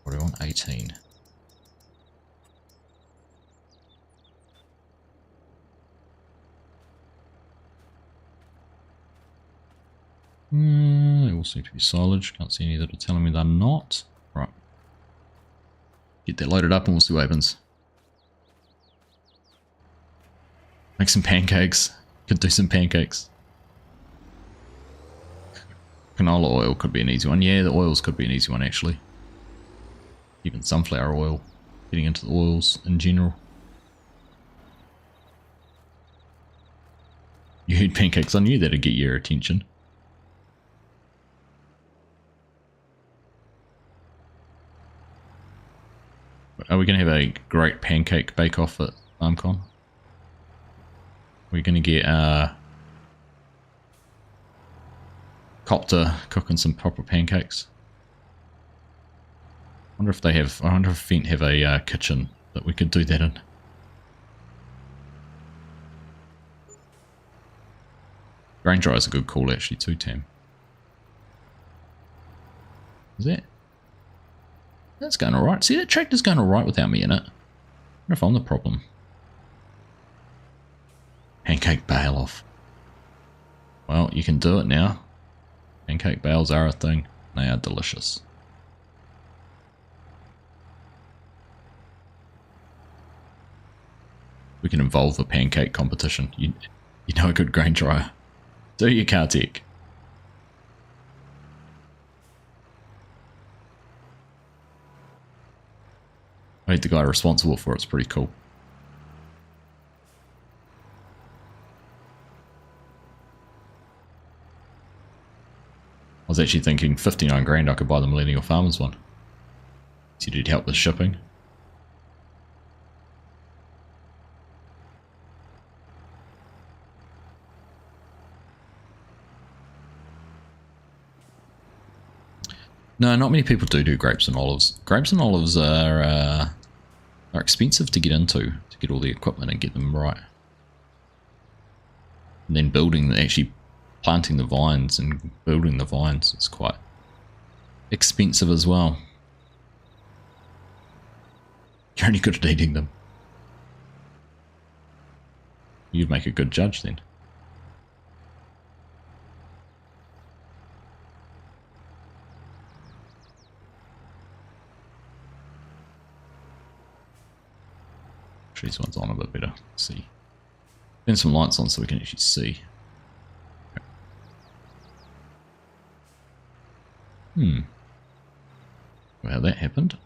What do I want? 18. They all seem to be silage. Can't see any that are telling me they're not. Right. Get that loaded up and we'll see what happens. Make some pancakes. Could do some pancakes. Canola oil could be an easy one. Yeah, the oils could be an easy one actually. Even sunflower oil. Getting into the oils in general. You heard pancakes. I knew that'd get your attention. Are we going to have a great pancake bake-off at FarmCon? We're going to get Copter cooking some proper pancakes. I wonder if Fent have a kitchen that we could do that in. Grain dryer is a good call actually too, Tam. Is that? That's going alright. See, that tractor's going alright without me in it. I wonder if I'm the problem. Pancake bale off. Well, you can do it now. Pancake bales are a thing. They are delicious. We can involve a pancake competition. You know a good grain dryer. Do you, Kartik? Wait, made the guy responsible for it's pretty cool. I was actually thinking 59 grand I could buy the Millennial Farmers one. So you need help with shipping. No, not many people do grapes and olives. Grapes and olives are expensive to get into, to get all the equipment and get them right. And then actually planting the vines and building the vines is quite expensive as well. You're only good at eating them. You'd make a good judge then. These ones on a bit better. Let's see. Turn some lights on so we can actually see. Well, that happened.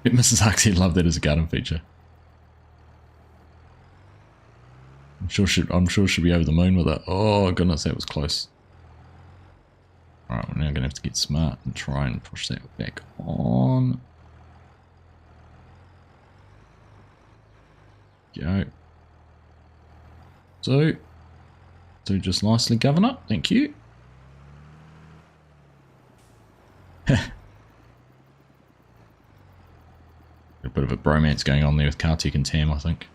Mrs. Argsy loved that as a garden feature. I'm sure she'll be over the moon with it. Oh goodness, that was close. Alright, we're now going to have to get smart and try and push that back on. Go. So just nicely, Governor. Thank you. A bit of a bromance going on there with Kartik and Tam, I think.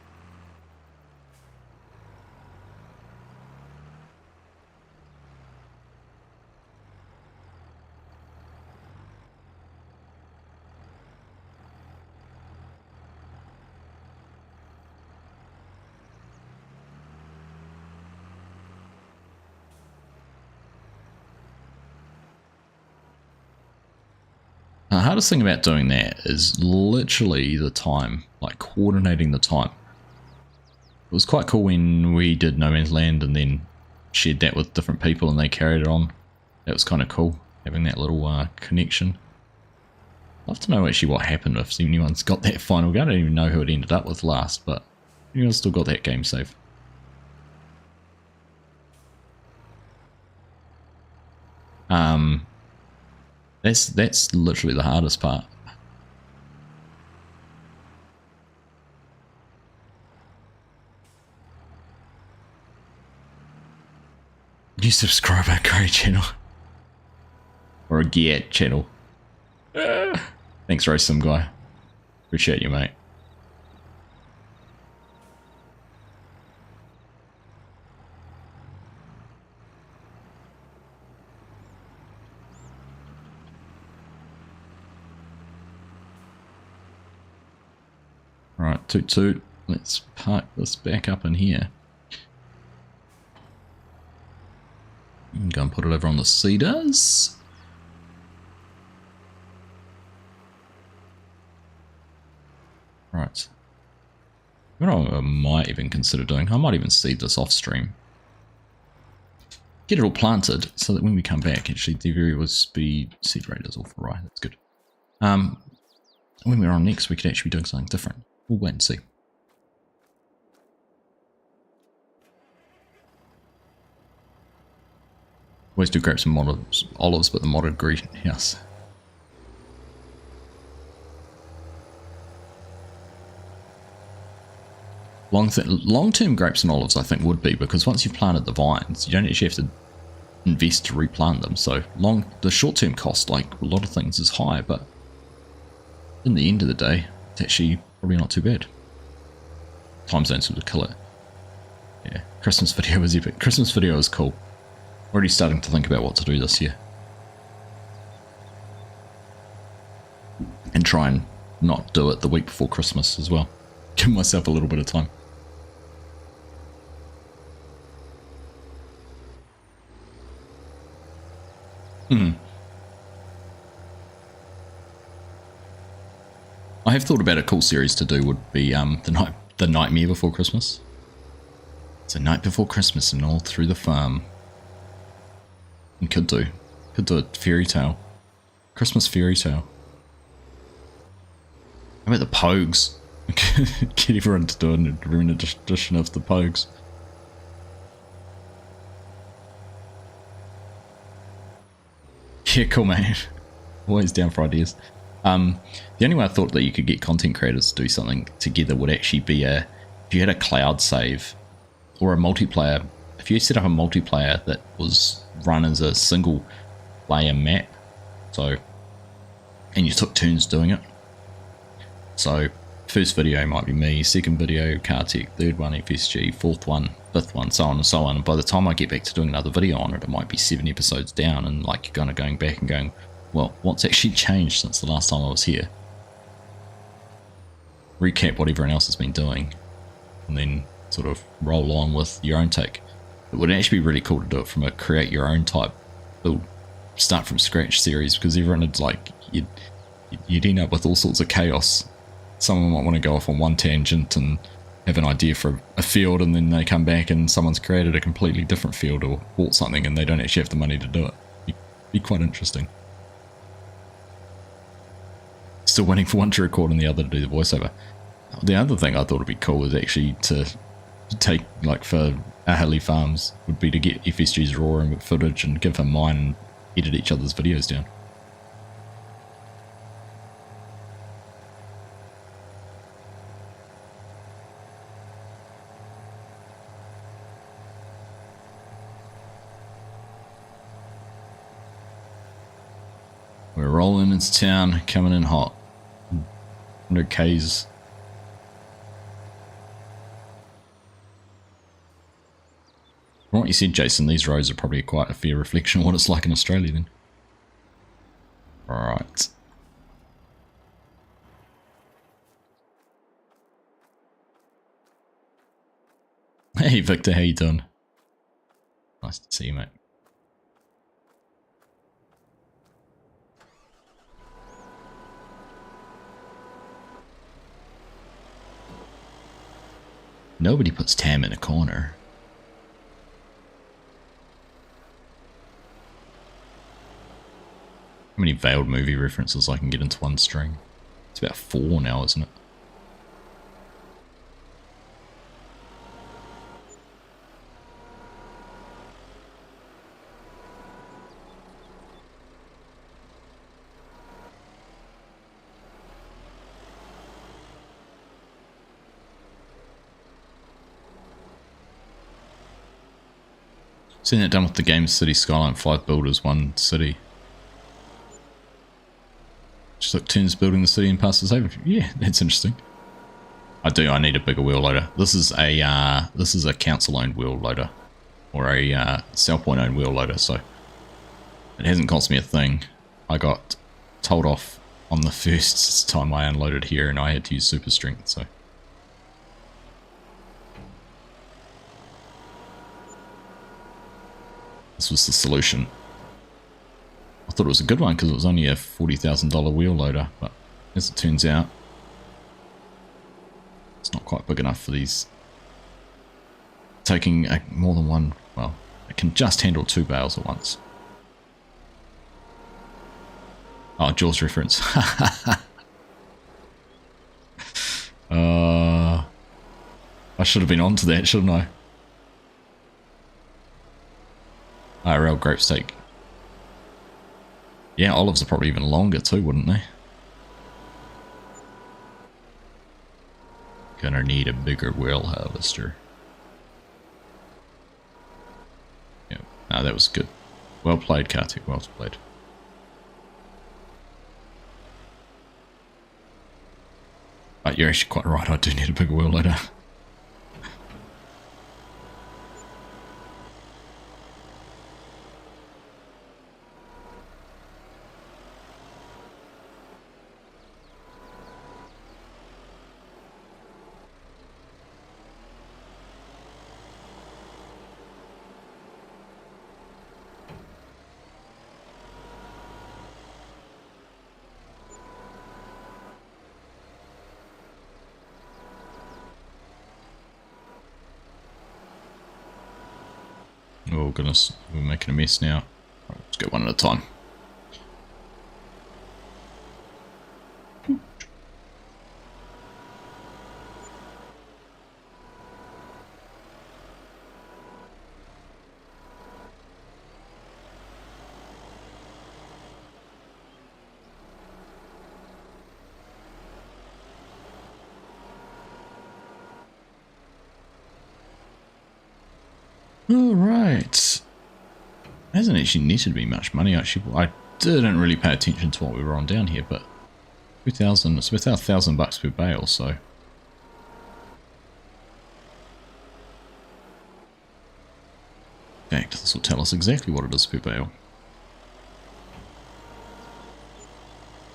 The hardest thing about doing that is literally the time, like coordinating the time. It was quite cool when we did No Man's Land and then shared that with different people and they carried it on. That was kind of cool, having that little connection. I'd love to know actually what happened if anyone's got that final game. I don't even know who it ended up with last, but anyone's still got that game save. That's literally the hardest part. New subscriber, Curry channel. Or a gear channel. Thanks, Realism guy. Appreciate you, mate. Right, toot toot. Let's park this back up in here. And go and put it over on the cedars. Right. What I might even consider doing, I might even seed this off stream. Get it all planted so that when we come back, actually the variable speed seed rate is all for right. That's good. When we're on next, we could actually be doing something different. We'll wait and see. Always do grapes and olives, but the modded greenhouse. Long-term grapes and olives, I think, would be, because once you've planted the vines, you don't actually have to invest to replant them. So the short-term cost, like a lot of things, is high, but in the end of the day, it's actually probably not too bad. Time zones would kill it. Yeah, Christmas video was epic. Christmas video was cool. Already starting to think about what to do this year. And try and not do it the week before Christmas as well. Give myself a little bit of time. I have thought about a cool series to do would be the Nightmare Before Christmas. It's a night before Christmas and all through the farm. And could do a fairy tale. Christmas fairy tale. How about the Pogues? Get everyone to do a rendition of the Pogues. Yeah, cool, man. Always down for ideas. The only way I thought that you could get content creators to do something together would actually be if you had a cloud save or a multiplayer. If you set up a multiplayer that was run as a single player map, and you took turns doing it. So first video might be me, second video Kartik, third one FSG, fourth one, fifth one, so on and so on. And by the time I get back to doing another video on it, it might be 7 episodes down, and like you're kind of going back and going, well, what's actually changed since the last time I was here? Recap what everyone else has been doing, and then sort of roll on with your own take. It would actually be really cool to do it from a create your own type build, start from scratch series, because everyone would like, you'd end up with all sorts of chaos. Someone might want to go off on one tangent and have an idea for a field, and then they come back and someone's created a completely different field or bought something and they don't actually have the money to do it. It'd be quite interesting. Still waiting for one to record and the other to do the voiceover. The other thing I thought would be cool is actually to take, like for Ahali Farms, would be to get FSG's raw footage and give him mine and edit each other's videos down. We're rolling into town, coming in hot. 100 Ks. From what you said, Jason, these roads are probably quite a fair reflection of what it's like in Australia then. Right. Hey Victor, how you doing? Nice to see you, mate. Nobody puts Tam in a corner. How many veiled movie references I can get into one string? It's about 4 now, isn't it? Seen that done with the game City Skyline, 5 builders, 1 city. Just like turns building the city and passes over. Yeah, that's interesting. I need a bigger wheel loader. This is a council owned wheel loader, or a South Point owned wheel loader, so it hasn't cost me a thing. I got told off on the first time I unloaded here and I had to use super strength, so. This was the solution. I thought it was a good one because it was only a $40,000 wheel loader, but as it turns out, it's not quite big enough for these. Taking more than one, well, it can just handle 2 bales at once. Oh, Jaws reference. I should have been onto that, shouldn't I? IRL grape steak. Yeah, olives are probably even longer too, wouldn't they? Gonna need a bigger wheel harvester. Yeah, no, that was good. Well played, Kartik, well played. But you're actually quite right, I do need a bigger wheel loader. goodness, we're making a mess now. Right, let's go one at a time. Alright. Hasn't actually netted me much money. Actually, I didn't really pay attention to what we were on down here, but 2,000, it's worth $1,000 per bale, so. In fact, this will tell us exactly what it is per bale.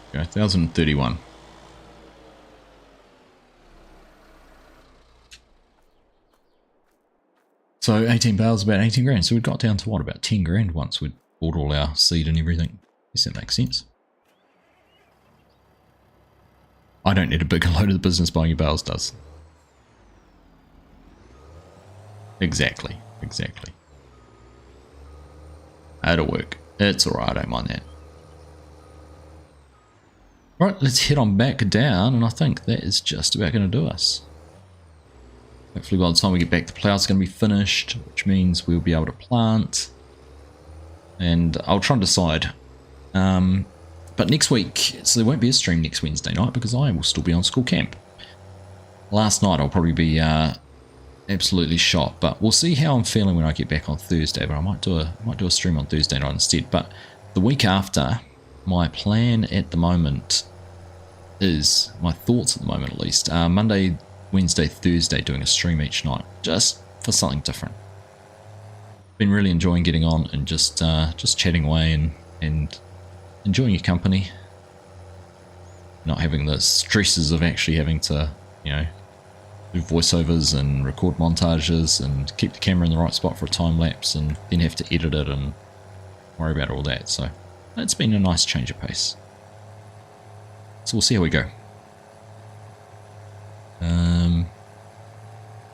Okay, 1,031. So 18 bales, about 18 grand. So we got down to what, about 10 grand once we'd bought all our seed and everything. Does that make sense? I don't need a bigger load of the business buying your bales does. Exactly, exactly. That'll work. It's alright, I don't mind that. Right, let's head on back down, and I think that is just about going to do us. Hopefully by the time we get back, the plough's going to be finished, which means we'll be able to plant. And I'll try and decide. But next week, so there won't be a stream next Wednesday night because I will still be on school camp. Last night I'll probably be absolutely shot, but we'll see how I'm feeling when I get back on Thursday. But I might do a stream on Thursday night instead. But the week after, my plan at the moment is, my thoughts at the moment at least, Monday, Wednesday, Thursday doing a stream each night, just for something different. Been really enjoying getting on and just chatting away and enjoying your company. Not having the stresses of actually having to, you know, do voiceovers and record montages and keep the camera in the right spot for a time lapse and then have to edit it and worry about all that. So it's been a nice change of pace. So we'll see how we go.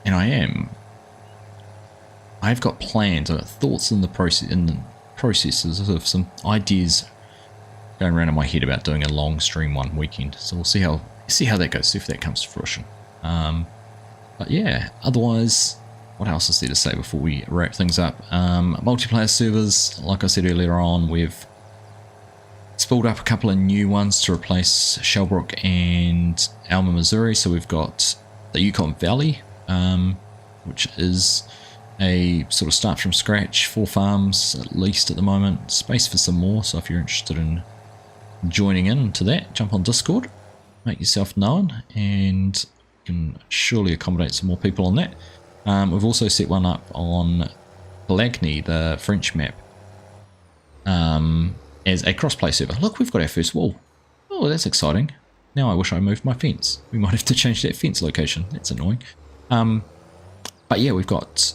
And I've got plans, I've got thoughts in the processes of some ideas going around in my head about doing a long stream one weekend. So we'll see how that goes, see if that comes to fruition. But yeah, otherwise, what else is there to say before we wrap things up? Multiplayer servers, like I said earlier on, we've spooled up a couple of new ones to replace Shellbrook and Alma, Missouri. So we've got the Yukon Valley, which is a sort of start from scratch, 4 farms at least at the moment, space for some more. So if you're interested in joining into that, jump on Discord, make yourself known, and you can surely accommodate some more people on that. We've also set one up on Blagny, the French map, as a crossplay server. Look, we've got our first wall. Oh, that's exciting. Now I wish I moved my fence. We might have to change that fence location. That's annoying. But yeah, we've got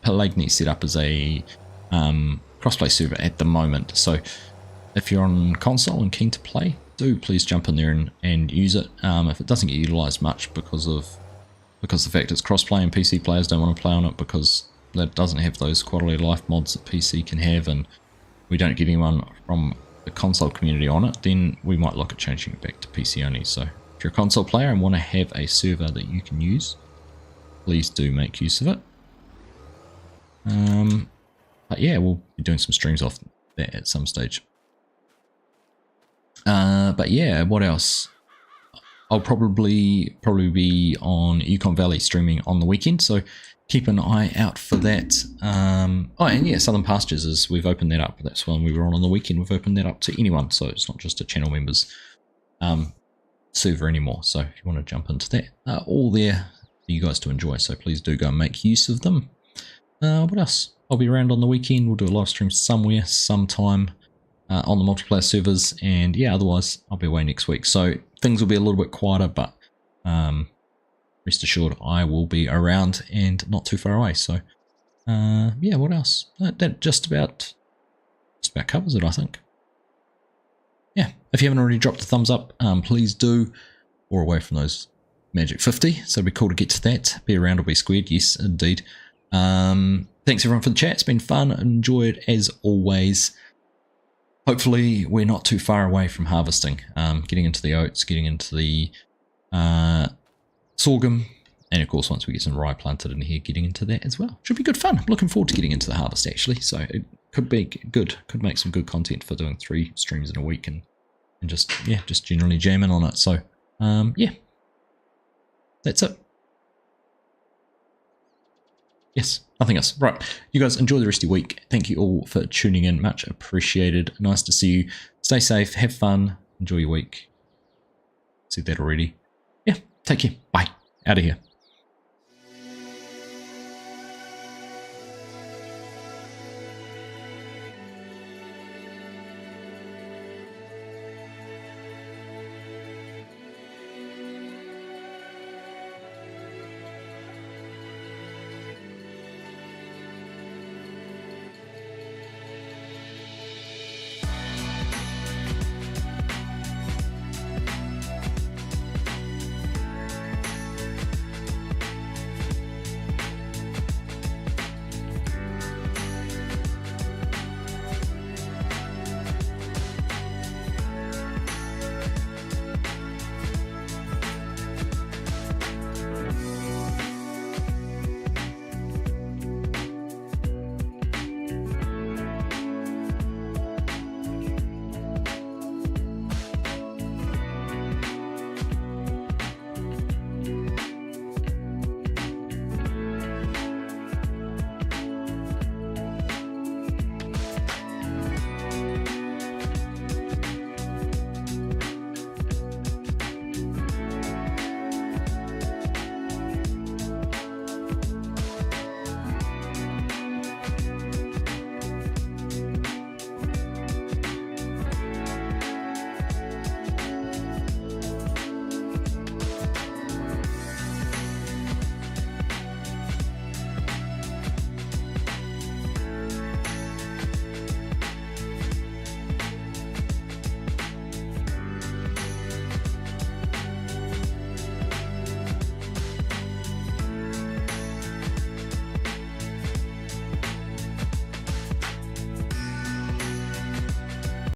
Pelagny set up as a crossplay server at the moment. So if you're on console and keen to play, do please jump in there and use it. If it doesn't get utilised much because the fact it's crossplay and PC players don't want to play on it because that doesn't have those quality of life mods that PC can have, and we don't get anyone from the console community on it, then we might look at changing it back to PC only. So if you're a console player and want to have a server that you can use, please do make use of it. But yeah, we'll be doing some streams off that at some stage. But yeah, what else? I'll probably be on Yukon Valley streaming on the weekend, so keep an eye out for that. Oh, and yeah, Southern Pastures, is we've opened that up. That's when we were on the weekend. We've opened that up to anyone, so it's not just a channel members server anymore. So if you want to jump into that, all there for you guys to enjoy. So please do go and make use of them. What else? I'll be around on the weekend. We'll do a live stream somewhere, sometime on the multiplayer servers, and yeah, otherwise I'll be away next week. So things will be a little bit quieter, but rest assured I will be around and not too far away. So yeah, what else? That just about covers it, I think. Yeah, if you haven't already dropped a thumbs up, please do. Or away from those magic 50, so it'd be cool to get to that. Be around or be squared, yes indeed. thanks everyone for the chat. It's been fun. Enjoyed as always. Hopefully we're not too far away from harvesting. Getting into the oats, getting into the sorghum, and of course once we get some rye planted in here, getting into that as well. Should be good fun. I'm looking forward to getting into the harvest actually. So it could be good. Could make some good content for doing 3 streams in a week and just generally jamming on it. So yeah, that's it. Yes, nothing else. Right, you guys enjoy the rest of your week. Thank you all for tuning in. Much appreciated. Nice to see you. Stay safe. Have fun. Enjoy your week. Said that already. Yeah, take care. Bye. Out of here.